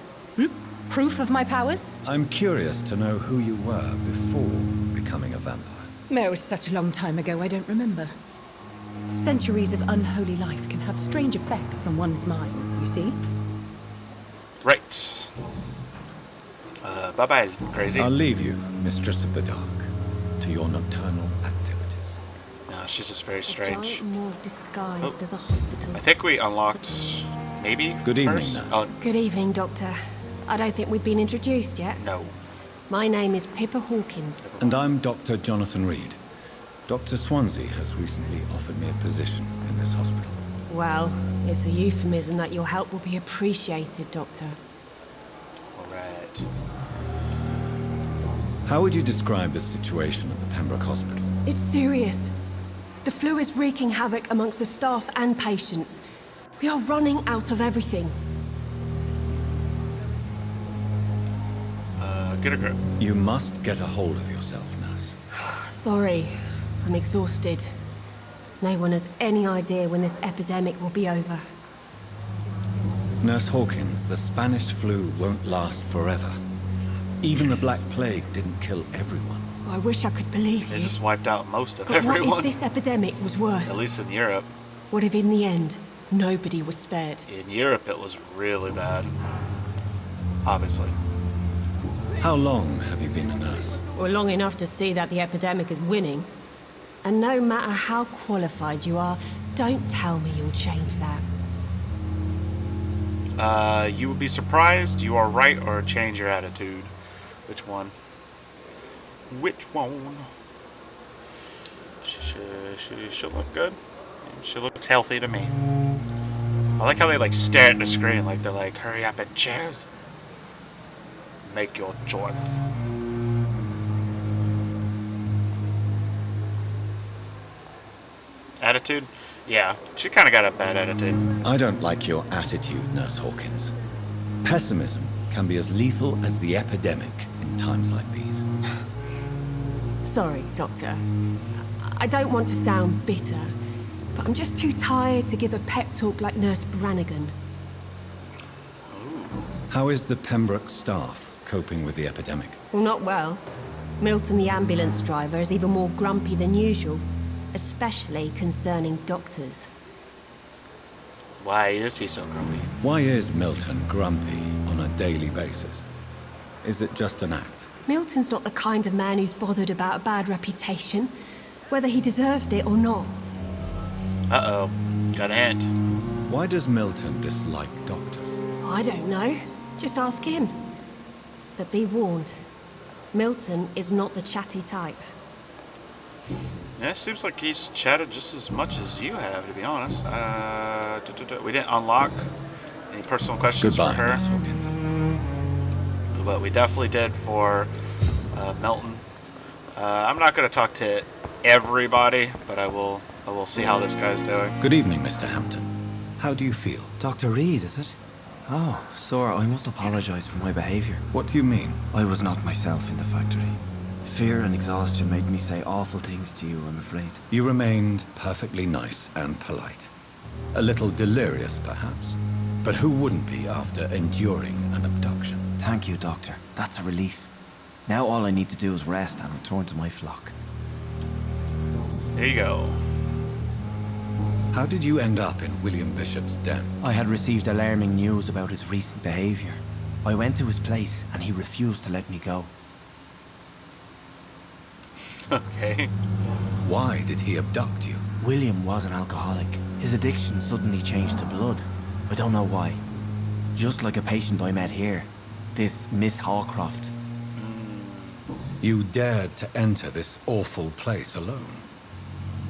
Proof of my powers? I'm curious to know who you were before becoming a vampire. No, it was such a long time ago, I don't remember. Centuries of unholy life can have strange effects on one's minds, you see? Right. Bye-bye, crazy. I'll leave you, Mistress of the Dark, to your nocturnal activities. No, she's just very strange. Giant morgue disguised as a hospital. I think we unlocked, maybe? Good evening, first? nurse. Oh, Good evening, Doctor. I don't think we've been introduced yet. no. My name is Pippa Hawkins. And I'm Dr. Jonathan Reed. Dr. Swansea has recently offered me a position in this hospital. Well, it's a euphemism that your help will be appreciated, Doctor. Alright. How would you describe the situation at the Pembroke Hospital? It's serious. The flu is wreaking havoc amongst the staff and patients. We are running out of everything. Get a grip. You must get a hold of yourself, nurse. Sorry, I'm exhausted. No one has any idea when this epidemic will be over. Nurse Hawkins, the Spanish flu won't last forever. Even the Black Plague didn't kill everyone. I wish I could believe They you. just wiped out most of But everyone. what if this epidemic was worse? At least in Europe. What if in the end, nobody was spared? In Europe, it was really bad. Obviously. How long have you been a nurse? Well, long enough to see that the epidemic is winning. And no matter how qualified you are, don't tell me you'll change that. You would be surprised you are right or change your attitude. Which one? Which one? She look good. She looks healthy to me. I like how they like stare at the screen like they're like, hurry up and choose. Make your choice. Attitude? Yeah, she kind of got a bad attitude. I don't like your attitude, Nurse Hawkins. Pessimism can be as lethal as the epidemic in times like these. Sorry, Doctor. I don't want to sound bitter, but I'm just too tired to give a pep talk like Nurse Brannigan. How is the Pembroke staff coping with the epidemic? Well, not well. Milton, the ambulance driver, is even more grumpy than usual, especially concerning doctors. Why is he so grumpy? Why is Milton grumpy on a daily basis? Is it just an act? Milton's not the kind of man who's bothered about a bad reputation, whether he deserved it or not. Uh-oh. Got a hint. Why does Milton dislike doctors? I don't know. Just ask him. But be warned. Milton is not the chatty type. Yeah, it seems like he's chatted just as much as you have, to be honest. We didn't unlock any personal questions Goodbye, for her. Miss Hawkins. But we definitely did for Milton. I'm not going to talk to everybody, but I will see how this guy's doing. Good evening, Mr. Hampton. How do you feel? Dr. Reed, is it? Oh, sir, I must apologize for my behavior. What do you mean? I was not myself in the factory. Fear and exhaustion made me say awful things to you, I'm afraid. You remained perfectly nice and polite. A little delirious, perhaps. But who wouldn't be after enduring an abduction? Thank you, Doctor. That's a relief. Now all I need to do is rest and return to my flock. There you go. How did you end up in William Bishop's den? I had received alarming news about his recent behavior. I went to his place and he refused to let me go. Okay. Why did he abduct you? William was an alcoholic. His addiction suddenly changed to blood. I don't know why. Just like a patient I met here. This Miss Hawcroft. You dared to enter this awful place alone.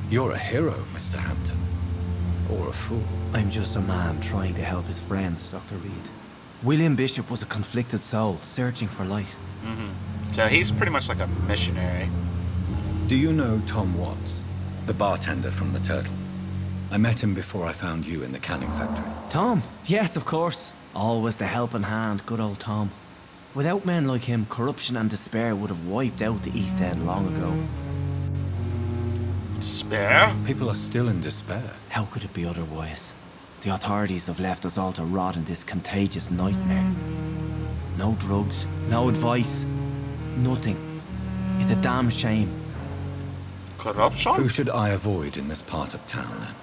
You're a hero, Mr. Hampton. Or a fool. I'm just a man trying to help his friends, Dr. Reed. William Bishop was a conflicted soul, searching for light. So he's pretty much like a missionary. Do you know Tom Watts, the bartender from the Turtle? I met him before I found you in the canning factory. Tom? Yes, of course. Always the helping hand, good old Tom. Without men like him, corruption and despair would have wiped out the East End long ago. Despair? People are still in despair. How could it be otherwise? The authorities have left us all to rot in this contagious nightmare. No drugs, no advice, nothing. It's a damn shame. Corruption? Who should I avoid in this part of town, then?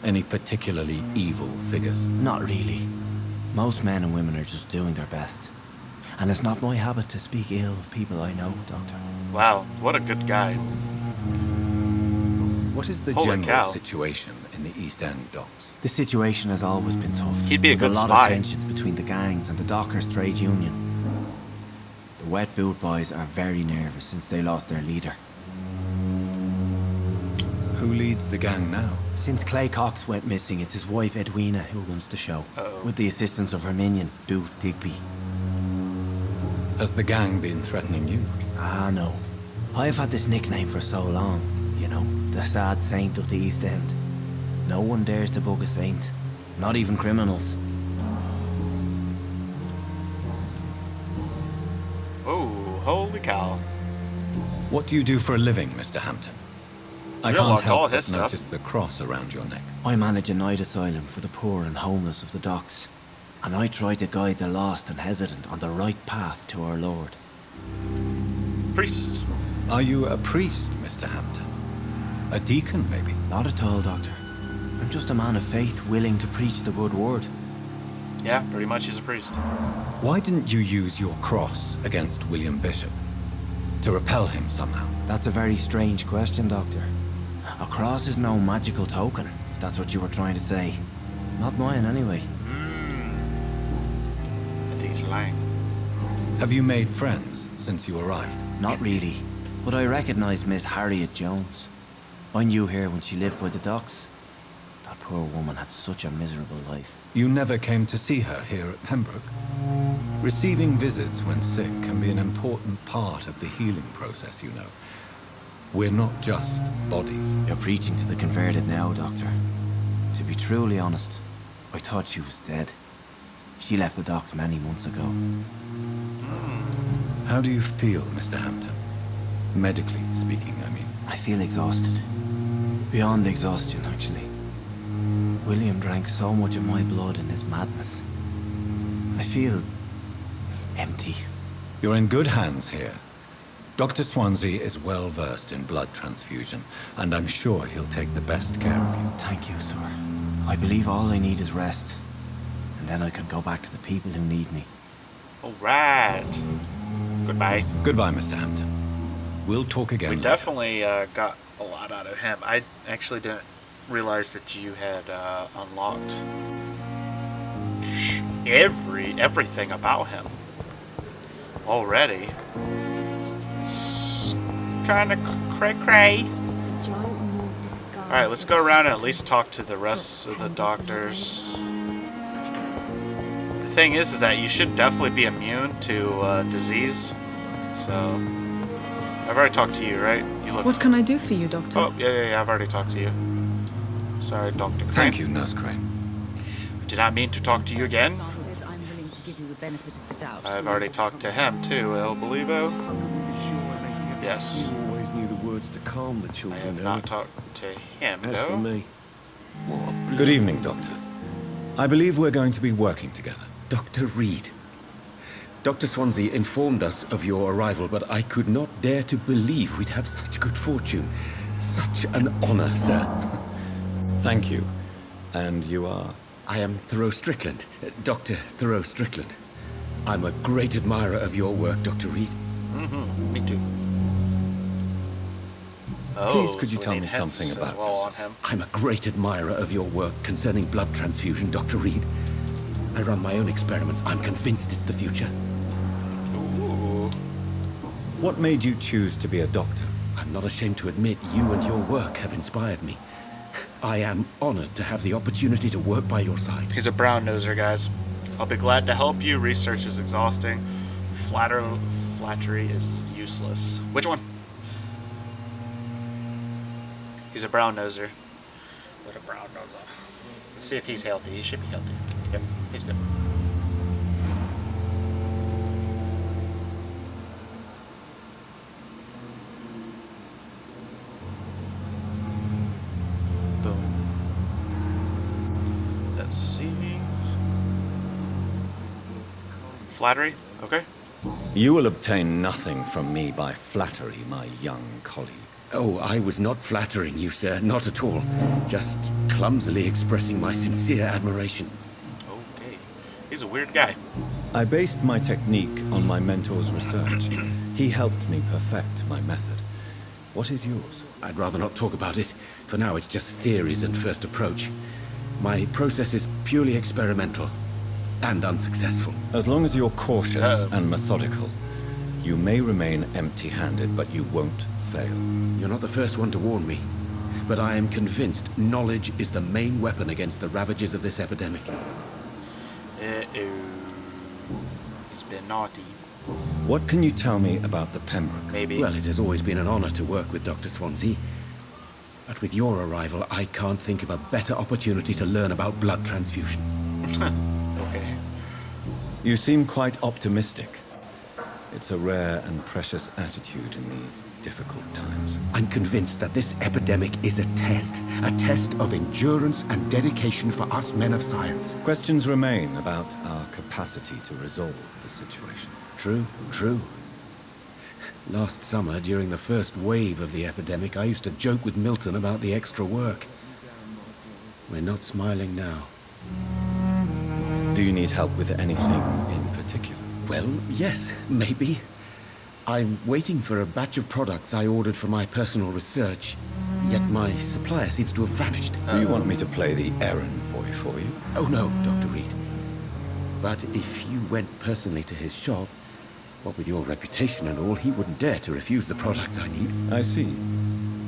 Any particularly evil figures? Not really. Most men and women are just doing their best. And it's not my habit to speak ill of people I know, Doctor. Wow, what a good guy. What is the Holy general cow. situation in the East End docks? The situation has always been tough. He'd be a with good a lot spy. of tensions between the gangs and the Dockers Trade Union. The Wet Boot Boys are very nervous since they lost their leader. Who leads the gang now? Since Clay Cox went missing, it's his wife Edwina who runs the show. With the assistance of her minion, Booth Digby. Has the gang been threatening you? Ah, no. I've had this nickname for so long, you know, the sad saint of the East End. No one dares to bug a saint, not even criminals. Oh, holy cow. What do you do for a living, Mr. Hampton? I You can't unlocked all help his but stuff. notice the cross around your neck. I manage a night asylum for the poor and homeless of the docks, and I try to guide the lost and hesitant on the right path to our Lord. Priest. Are you a priest, Mr. Hampton? A deacon, maybe? Not at all, Doctor. I'm just a man of faith willing to preach the good word. Yeah, pretty much he's a priest. Why didn't you use your cross against William Bishop? To repel him somehow? That's a very strange question, Doctor. A cross is no magical token, if that's what you were trying to say. Not mine, anyway. I think he's lying. Have you made friends since you arrived? Not really, but I recognise Miss Harriet Jones. I knew her when she lived by the docks. That poor woman had such a miserable life. You never came to see her here at Pembroke? Receiving visits when sick can be an important part of the healing process, you know. We're not just bodies. You're preaching to the converted now, Doctor. To be truly honest, I thought she was dead. She left the docks many months ago. How do you feel, Mr. Hampton? Medically speaking, I mean. I feel exhausted. Beyond exhaustion, actually. William drank so much of my blood in his madness. I feel empty. You're in good hands here. Dr. Swansea is well versed in blood transfusion, and I'm sure he'll take the best care of you. Thank you, sir. I believe all I need is rest. And then I can go back to the people who need me. Alright. Goodbye. Goodbye, Mr. Hampton. We'll talk again We later. definitely got a lot out of him. I actually didn't realize that you had unlocked everything about him already. Kind of cray-cray. Alright, let's go around and at least talk to the rest of the doctors. The thing is that you should definitely be immune to disease. So, I've already talked to you, right? You look. What can I do for you, Doctor? Oh, yeah, I've already talked to you. Sorry, Dr. Crane. Thank you, Nurse Crane. I did not mean to talk to you again. I'm willing to give you the benefit of the doubt. I've already talked to him too, El Belivo. Yes. You always knew the words to calm the children. I have not talked to him, As for no. me, Good evening, Doctor. I believe we're going to be working together. Dr. Reed. Dr. Swansea informed us of your arrival, but I could not dare to believe we'd have such good fortune. Such an honor, sir. Thank you. And you are? I am Thoreau Strickland, Dr. Thoreau Strickland. I'm a great admirer of your work, Dr. Reed. Mm-hmm, me too. Oh, Please, could you so tell we me need hints something as about well on yourself? him. I'm a great admirer of your work concerning blood transfusion, Dr. Reed. I run my own experiments. I'm convinced it's the future. Ooh. What made you choose to be a doctor? I'm not ashamed to admit you and your work have inspired me. I am honored to have the opportunity to work by your side. He's a brown noser, guys. I'll be glad to help you. Research is exhausting. Flattery is useless. Which one? He's a brown noser. What a brown noser. Let's see if he's healthy. He should be healthy. Yep, he's good. Boom. Let's see. Flattery? Okay. You will obtain nothing from me by flattery, my young colleague. Oh, I was not flattering you, sir. Not at all. Just clumsily expressing my sincere admiration. Okay. He's a weird guy. I based my technique on my mentor's research. He helped me perfect my method. What is yours? I'd rather not talk about it. For now, it's just theories and first approach. My process is purely experimental and unsuccessful. As long as you're cautious and methodical, you may remain empty-handed, but you won't fail. You're not the first one to warn me, but I am convinced knowledge is the main weapon against the ravages of this epidemic. He's been naughty. What can you tell me about the Pembroke? Maybe. Well, it has always been an honor to work with Dr. Swansea. But with your arrival, I can't think of a better opportunity to learn about blood transfusion. Okay. You seem quite optimistic. It's a rare and precious attitude in these difficult times. I'm convinced that this epidemic is a test of endurance and dedication for us men of science. Questions remain about our capacity to resolve the situation. True. Last summer, during the first wave of the epidemic, I used to joke with Milton about the extra work. We're not smiling now. Do you need help with anything in particular? Well, yes, maybe. I'm waiting for a batch of products I ordered for my personal research, yet my supplier seems to have vanished. Do you want me to play the errand boy for you? Oh no, Dr. Reed. But if you went personally to his shop, what with your reputation and all, he wouldn't dare to refuse the products I need. I see.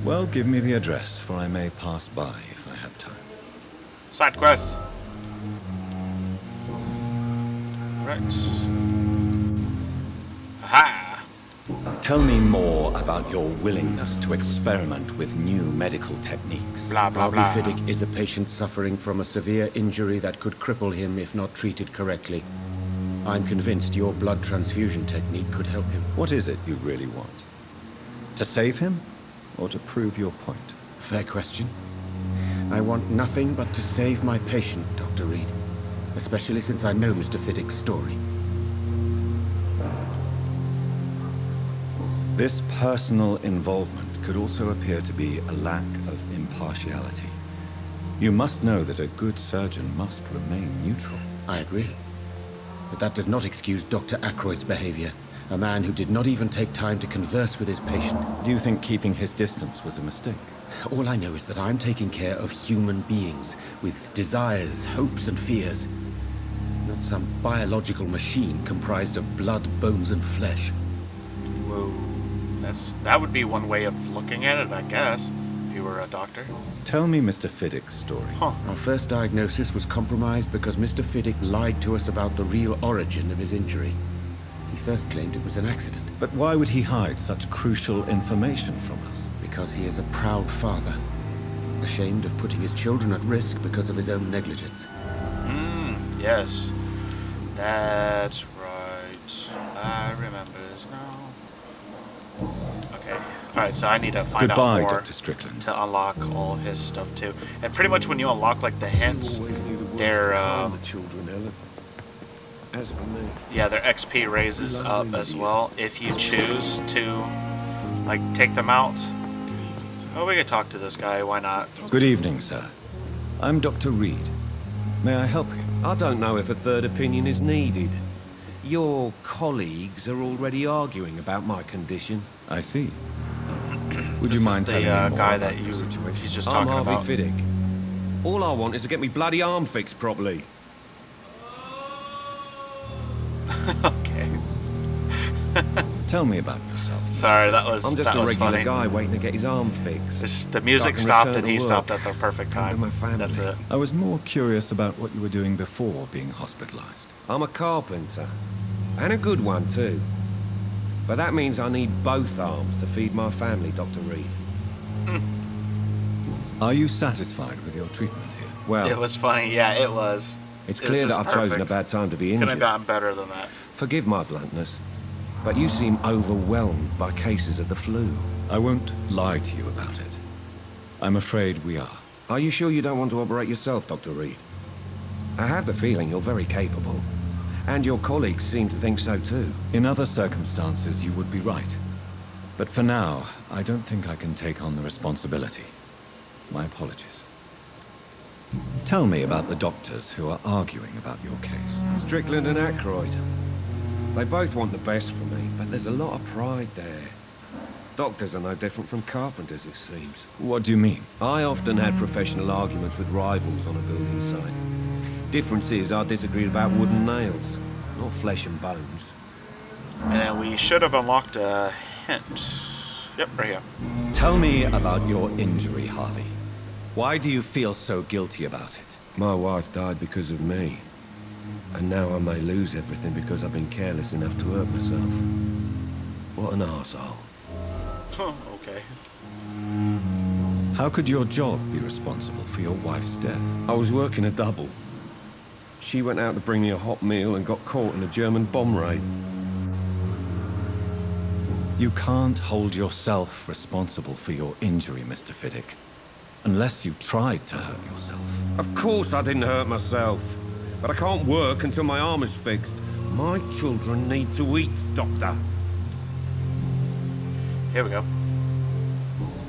Well, give me the address, for I may pass by if I have time. Side quest. Right. Aha! Tell me more about your willingness to experiment with new medical techniques. Blah, blah, Harvey blah. Fiddick is a patient suffering from a severe injury that could cripple him if not treated correctly. I'm convinced your blood transfusion technique could help him. What is it you really want? To save him, or to prove your point? Fair question. I want nothing but to save my patient, Dr. Reed. Especially since I know Mr. Fiddick's story. This personal involvement could also appear to be a lack of impartiality. You must know that a good surgeon must remain neutral. I agree. But that does not excuse Dr. Ackroyd's behavior. A man who did not even take time to converse with his patient. Do you think keeping his distance was a mistake? All I know is that I'm taking care of human beings with desires, hopes, and fears. Not some biological machine comprised of blood, bones, and flesh. Whoa. That would be one way of looking at it, I guess, if you were a doctor. Tell me Mr. Fiddick's story. Our first diagnosis was compromised because Mr. Fiddick lied to us about the real origin of his injury. He first claimed it was an accident. But why would he hide such crucial information from us? Because he is a proud father, ashamed of putting his children at risk because of his own negligence. Yes. That's right. I remember this now. Okay. Alright, so I need to find Goodbye, out more Dr. Strickland. to unlock all his stuff too. And pretty much when you unlock like the hints, they're yeah, their XP raises up as well if you choose to like take them out. Oh, we could talk to this guy, why not? Good evening, sir. I'm Dr. Reed. May I help you? I don't know if a third opinion is needed. Your colleagues are already arguing about my condition. I see. Would you mind telling me more guy about that your situation? he's just talking I'm Harvey about. Fiddick. All I want is to get me bloody arm fixed properly. Okay. Tell me about yourself. Sorry, that was I'm just that a was regular funny. guy waiting to get his arm fixed. The music so I can stopped return and to he work stopped at the perfect time. my family. That's it. I was more curious about what you were doing before being hospitalized. I'm a carpenter. And a good one, too. But that means I need both arms to feed my family, Dr. Reed. Are you satisfied with your treatment here? Well, It was funny, yeah, it was. it's This clear is that I've chosen a perfect. bad time to be Couldn't have injured. gotten better than that. Forgive my bluntness, but you seem overwhelmed by cases of the flu. I won't lie to you about it. I'm afraid we are. Are you sure you don't want to operate yourself, Dr. Reed? I have the feeling you're very capable. And your colleagues seem to think so too. In other circumstances, you would be right. But for now, I don't think I can take on the responsibility. My apologies. Tell me about the doctors who are arguing about your case. Strickland and Ackroyd. They both want the best for me, but there's a lot of pride there. Doctors are no different from carpenters, it seems. What do you mean? I often had professional arguments with rivals on a building site. Difference is I disagreed about wooden nails, not flesh and bones. And we should have unlocked a hint. Yep, right here. Tell me about your injury, Harvey. Why do you feel so guilty about it? My wife died because of me. And now I may lose everything because I've been careless enough to hurt myself. What an arsehole. Okay. How could your job be responsible for your wife's death? I was working a double. She went out to bring me a hot meal and got caught in a German bomb raid. You can't hold yourself responsible for your injury, Mr. Fiddick. Unless you tried to hurt yourself. Of course I didn't hurt myself. But I can't work until my arm is fixed. My children need to eat, Doctor. Here we go.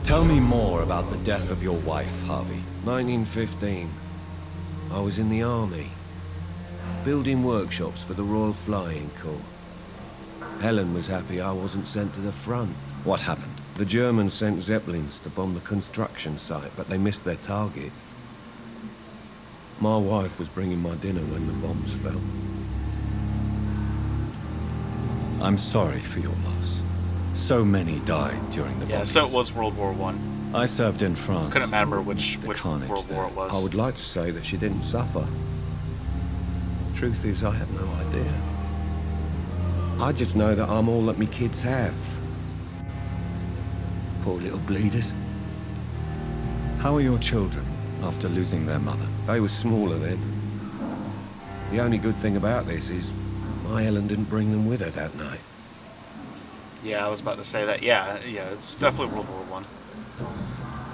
Tell me more about the death of your wife, Harvey. 1915. I was in the army. Building workshops for the Royal Flying Corps. Helen was happy I wasn't sent to the front. What happened? The Germans sent Zeppelins to bomb the construction site, but they missed their target. My wife was bringing my dinner when the bombs fell. I'm sorry for your loss. So many died during the bombings. Yeah, so it was World War One. I served in France. Couldn't remember which carnage World War there. it was. I would like to say that she didn't suffer. Truth is, I have no idea. I just know that I'm all that me kids have. Poor little bleeders. How are your children after losing their mother? They were smaller then. The only good thing about this is my Helen didn't bring them with her that night. Yeah, I was about to say that. Yeah, it's definitely World War One.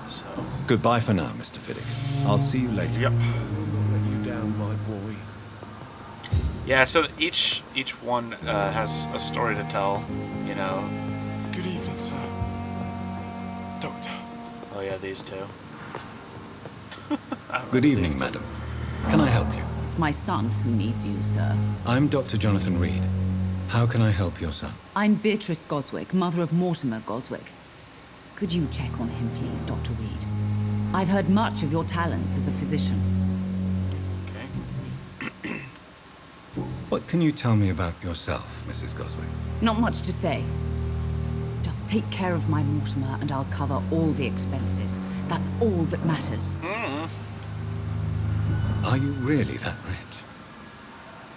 So. Goodbye for now, Mr. Fiddick. I'll see you later. Yep. I'll let you down, my boy. Yeah, so each one has a story to tell, you know. Good evening, sir. Doctor. Oh yeah, these two. Good evening, madam. Can I help you? It's my son who needs you, sir. I'm Dr. Jonathan Reed. How can I help your son? I'm Beatrice Goswick, mother of Mortimer Goswick. Could you check on him, please, Dr. Reed? I've heard much of your talents as a physician. What can you tell me about yourself, Mrs. Goswick? Not much to say. Just take care of my Mortimer and I'll cover all the expenses. That's all that matters. Are you really that rich?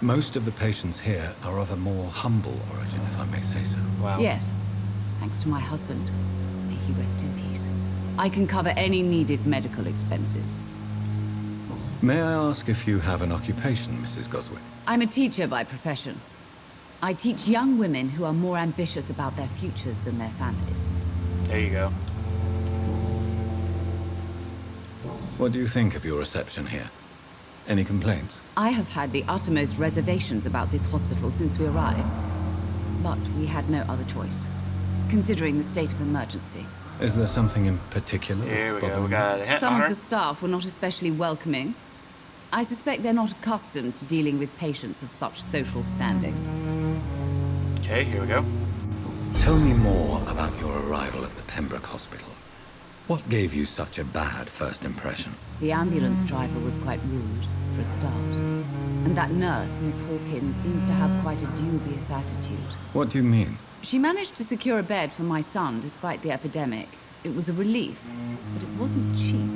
Most of the patients here are of a more humble origin, if I may say so. Wow. Yes, thanks to my husband. May he rest in peace. I can cover any needed medical expenses. May I ask if you have an occupation, Mrs. Goswick? I'm a teacher by profession. I teach young women who are more ambitious about their futures than their families. There you go. What do you think of your reception here? Any complaints? I have had the uttermost reservations about this hospital since we arrived. But we had no other choice, considering the state of emergency. Is there something in particular that's Here we go. bothering We got you? a hint Some on of her. the staff were not especially welcoming. I suspect they're not accustomed to dealing with patients of such social standing. Okay, here we go. Tell me more about your arrival at the Pembroke Hospital. What gave you such a bad first impression? The ambulance driver was quite rude, for a start. And that nurse, Miss Hawkins, seems to have quite a dubious attitude. What do you mean? She managed to secure a bed for my son despite the epidemic. It was a relief, but it wasn't cheap.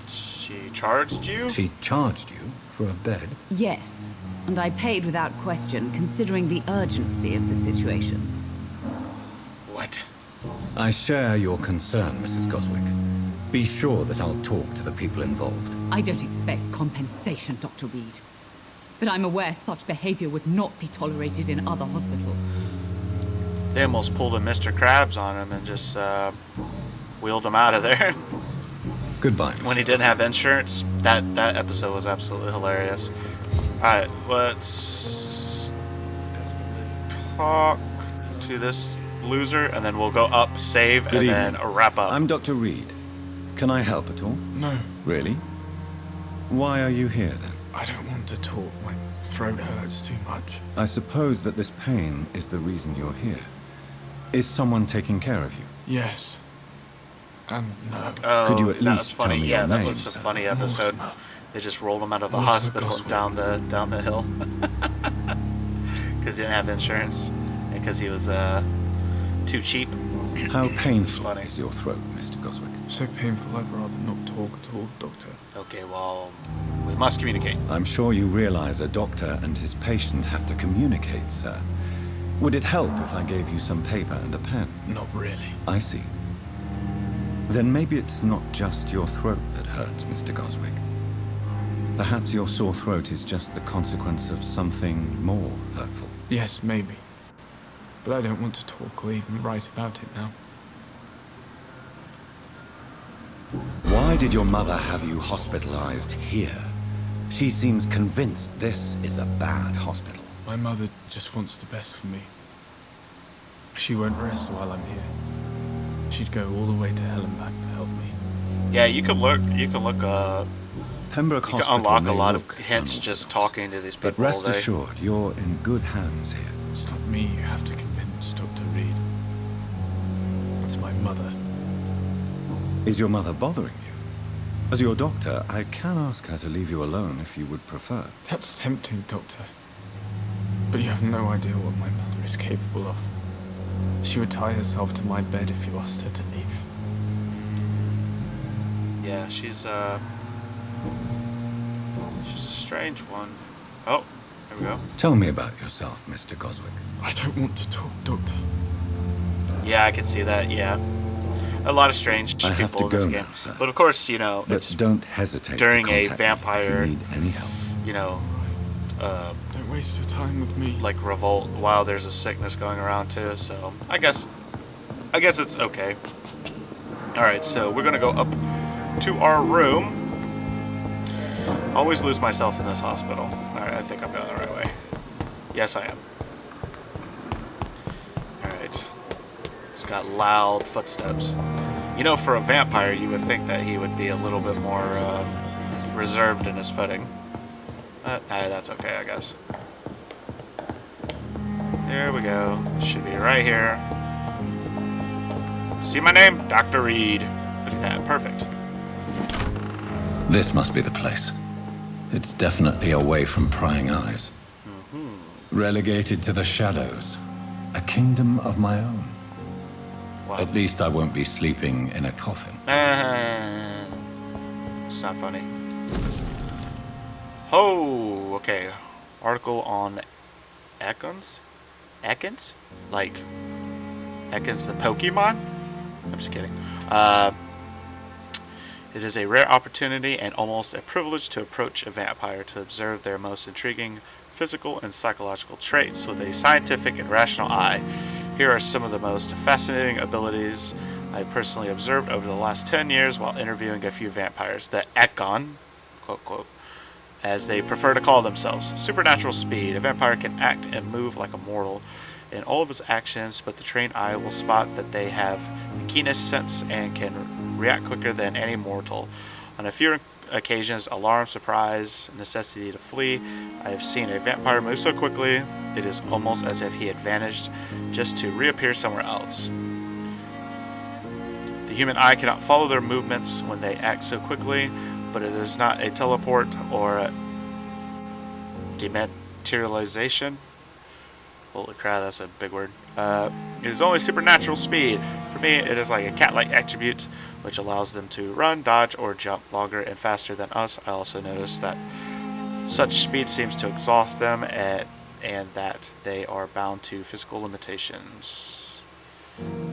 She charged you? She charged you for a bed? Yes, and I paid without question, considering the urgency of the situation. What? I share your concern, Mrs. Goswick. Be sure that I'll talk to the people involved. I don't expect compensation, Dr. Reed. But I'm aware such behavior would not be tolerated in other hospitals. They almost pulled a Mr. Krabs on him and just wheeled him out of there. Goodbye, Mrs. When he didn't have insurance. That episode was absolutely hilarious. Alright, let's talk to this loser, and then we'll go up, save, Good and evening. then wrap up. I'm Dr. Reed. Can I help at all? No. Really? Why are you here, then? I don't want to talk. My throat hurts too much. I suppose that this pain is the reason you're here. Is someone taking care of you? Yes. And no. Oh, Could you at that was least funny. tell me Yeah, your that name, was a sir? funny episode. Mortimer. They just rolled him out of the Mortimer hospital Goswick. down the hill because he didn't have insurance and because he was too cheap. How painful funny. is your throat, Mr. Goswick? So painful I'd rather not talk at all, Doctor. Okay, well, we must communicate. I'm sure you realize a doctor and his patient have to communicate, sir. Would it help if I gave you some paper and a pen? Not really. I see. Then maybe it's not just your throat that hurts, Mr. Goswick. Perhaps your sore throat is just the consequence of something more hurtful. Yes, maybe. But I don't want to talk or even write about it now. Why did your mother have you hospitalized here? She seems convinced this is a bad hospital. My mother just wants the best for me. She won't rest while I'm here. She'd go all the way to hell and back to help me. Yeah, you can look. Pembroke You can Hospital unlock may a lot of look hints just talking to these people But rest all day. assured, you're in good hands here. It's not me you have to convince, Dr. Reed. It's my mother. Is your mother bothering you? As your doctor, I can ask her to leave you alone if you would prefer. That's tempting, Doctor. But you have no idea what my mother is capable of. She would tie herself to my bed if you asked her to leave. Yeah, she's a strange one. Oh, there we go. Tell me about yourself, Mr. Goswick. I don't want to talk, Doctor. Yeah, I can see that. Yeah, a lot of strange I have people to in this go game. now, sir. But of course, you know, But it's don't hesitate during to a contact vampire. me if you need any help. You know, Don't waste your time with me. like revolt while there's a sickness going around too. So I guess it's okay. All right, so we're gonna go up to our room. Always lose myself in this hospital. All right, I think I'm going the right way. Yes, I am. All got loud footsteps. You know, for a vampire, you would think that he would be a little bit more reserved in his footing. That's okay, I guess. There we go. Should be right here. See my name? Dr. Reed. Look at that. Perfect. This must be the place. It's definitely away from prying eyes. Relegated to the shadows. A kingdom of my own. Wow. At least I won't be sleeping in a coffin. It's not funny. Oh, okay. Article on Ekans? Ekans? Like, Ekans the Pokemon? I'm just kidding. It is a rare opportunity and almost a privilege to approach a vampire to observe their most intriguing physical and psychological traits with a scientific and rational eye. Here are some of the most fascinating abilities I personally observed over the last 10 years while interviewing a few vampires. The Ekon, quote, quote, as they prefer to call themselves. Supernatural speed. A vampire can act and move like a mortal in all of its actions, but the trained eye will spot that they have the keenest sense and can react quicker than any mortal. On a few occasions, alarm, surprise, necessity to flee, I have seen a vampire move so quickly, it is almost as if he had vanished just to reappear somewhere else. The human eye cannot follow their movements when they act so quickly, but it is not a teleport or a dematerialization. Holy crap, that's a big word. It is only supernatural speed. For me, it is like a cat-like attribute, which allows them to run, dodge, or jump longer and faster than us. I also noticed that such speed seems to exhaust them, and that they are bound to physical limitations.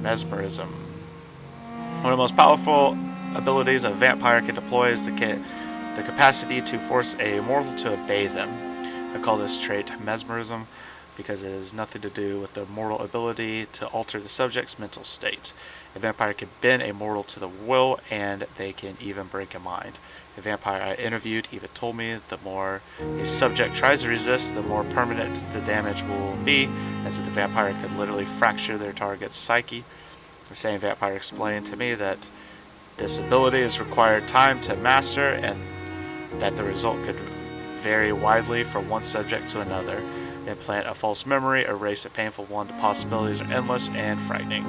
Mesmerism. One of the most powerful abilities a vampire can deploy is the capacity to force a mortal to obey them. I call this trait mesmerism, because it has nothing to do with the mortal ability to alter the subject's mental state. A vampire can bend a mortal to the will, and they can even break a mind. A vampire I interviewed even told me the more a subject tries to resist, the more permanent the damage will be, as if the vampire could literally fracture their target's psyche. The same vampire explained to me that this ability has required time to master, and that the result could vary widely from one subject to another. Implant a false memory, erase a painful one. The possibilities are endless and frightening.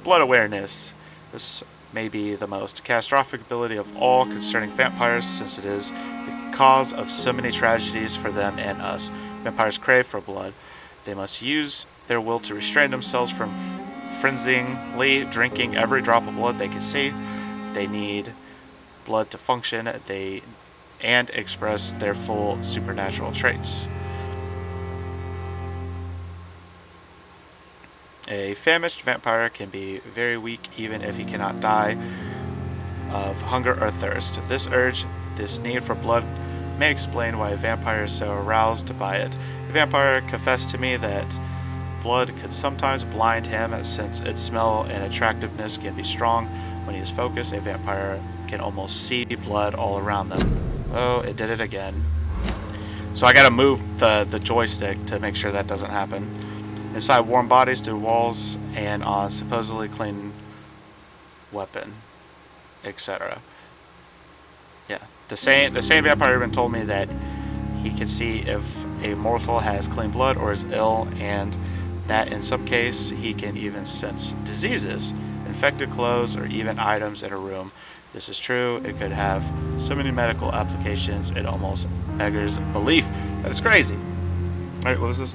Blood awareness. This may be the most catastrophic ability of all concerning vampires, since it is the cause of so many tragedies for them and us. Vampires crave for blood. They must use their will to restrain themselves from frenziingly drinking every drop of blood they can see. They need blood to function and express their full supernatural traits. A famished vampire can be very weak even if he cannot die of hunger or thirst. This urge, this need for blood, may explain why a vampire is so aroused by it. A vampire confessed to me that blood could sometimes blind him, since its smell and attractiveness can be strong. When he is focused, a vampire can almost see blood all around them. Oh, it did it again. So I gotta move the joystick to make sure that doesn't happen. Inside warm bodies through walls and on supposedly clean weapon, etc. Yeah, the same vampire even told me that he can see if a mortal has clean blood or is ill, and that in some case he can even sense diseases, infected clothes, or even items in a room. If this is true, it could have so many medical applications it almost beggars belief. That is crazy. Alright, what was this?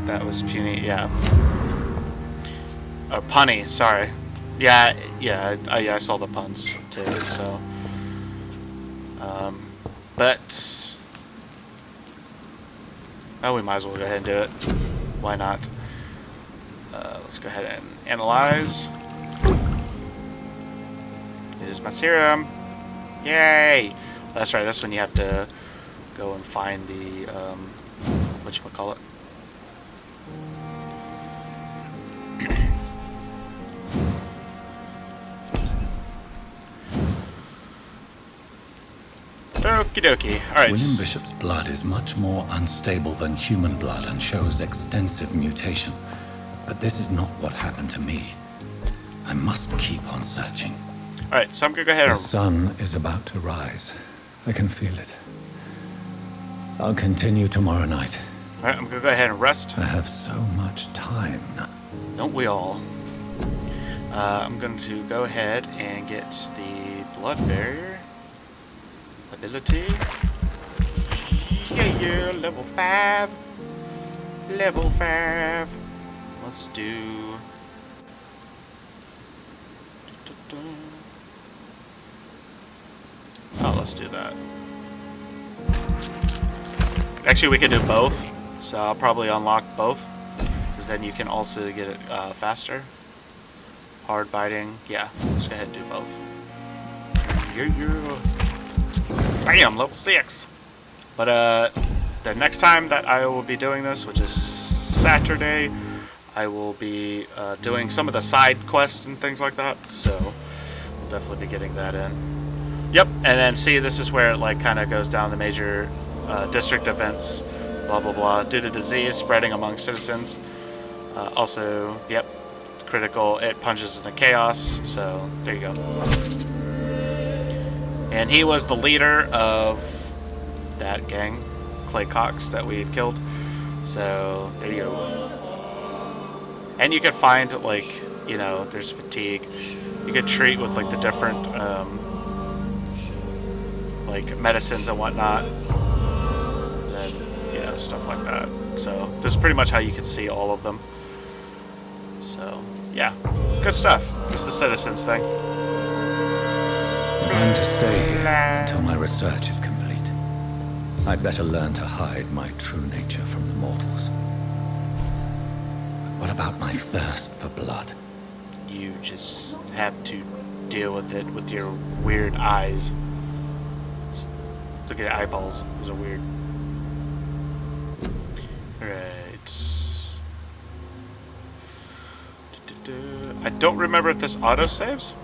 That was puny, yeah. Punny, sorry. Yeah, I saw the puns too, so. But, oh, we might as well go ahead and do it. Why not? Let's go ahead and analyze. Here's my serum. Yay! That's right, that's when you have to go and find the, whatchamacallit. Okie dokie. Alright. William Bishop's blood is much more unstable than human blood and shows extensive mutation. But this is not what happened to me. I must keep on searching. Alright, so I'm gonna go ahead The and... sun is about to rise. I can feel it. I'll continue tomorrow night. Alright, I'm gonna go ahead and rest. I have so much time. Don't we all? I'm going to go ahead and get the blood barrier ability. Yeah, level 5. Level 5. Let's do... Oh, let's do that. Actually, we could do both. So I'll probably unlock both. Because then you can also get it faster. Hard biting. Yeah, let's go ahead and do both. Yeah. Bam, level 6. But the next time that I will be doing this, which is Saturday, I will be doing some of the side quests and things like that. So we'll definitely be getting that in. Yep, and then see, this is where it like kind of goes down the major district events, blah blah blah, due to disease spreading among citizens. Also, yep, critical, it punches into chaos, so there you go. And he was the leader of that gang, Clay Cox, that we had killed. So there you go. And you could find, like, you know, there's fatigue. You could treat with like the different like medicines and whatnot, and then, you know, stuff like that. So this is pretty much how you can see all of them. So yeah, good stuff. It's the citizens thing. I'm going to stay here until my research is complete. I'd better learn to hide my true nature from the mortals. But what about my thirst for blood? You just have to deal with it with your weird eyes. Just look at your eyeballs. Those are weird. Alright. I don't remember if this auto saves.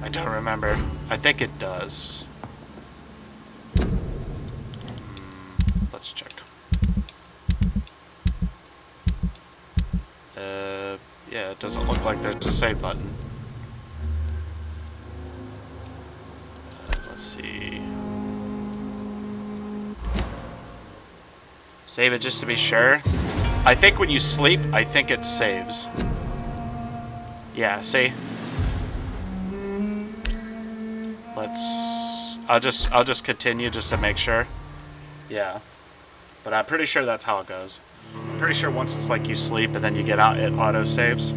I don't remember. I think it does. Let's check. Yeah, it doesn't look like there's a save button. Let's see. Save it just to be sure. I think when you sleep, I think it saves. Yeah, see? I'll just continue just to make sure. Yeah. But I'm pretty sure that's how it goes. I'm pretty sure once it's like you sleep and then you get out, it auto saves.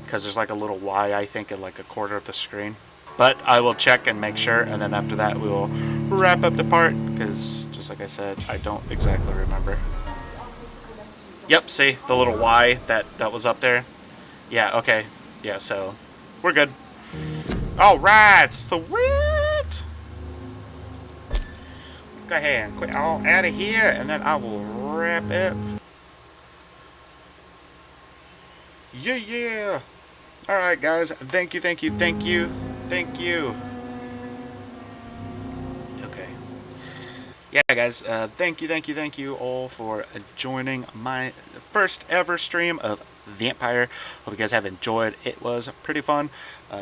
Because there's like a little Y, I think, in like a quarter of the screen. But I will check and make sure, and then after that we will wrap up the part, because just like I said, I don't exactly remember. Yep, see the little Y that was up there? Yeah, okay. Yeah, so we're good. Alright, sweet! Go ahead and quit all out of here, and then I will wrap up. Yeah! Alright, guys. Thank you. Okay. Yeah, guys. Thank you all for joining my first ever stream of Vampyr. Hope you guys have enjoyed. It was pretty fun.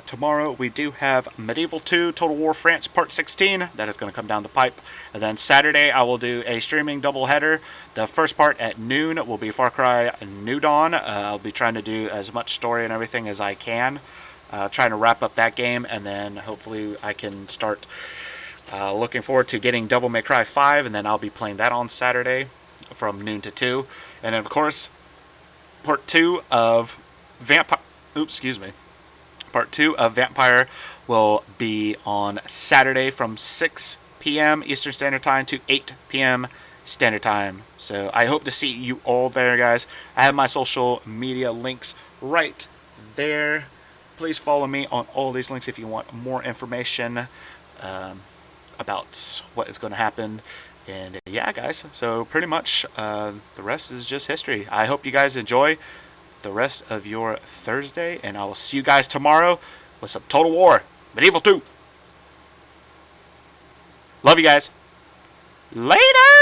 Tomorrow we do have Medieval 2 Total War France Part 16. That is going to come down the pipe. And then Saturday I will do a streaming doubleheader. The first part at noon will be Far Cry New Dawn. I'll be trying to do as much story and everything as I can. Trying to wrap up that game, and then hopefully I can start looking forward to getting Devil May Cry 5, and then I'll be playing that on Saturday from noon to 2. And then of course Part 2 of Vampyr. Oops, excuse me. Part 2 of Vampyr will be on Saturday from 6 p.m. Eastern Standard Time to 8 p.m. Standard Time. So I hope to see you all there, guys. I have my social media links right there. Please follow me on all these links if you want more information about what is going to happen. And yeah, guys, so pretty much the rest is just history. I hope you guys enjoy the rest of your Thursday, and I will see you guys tomorrow. with some Total War Medieval 2. Love you guys. Later!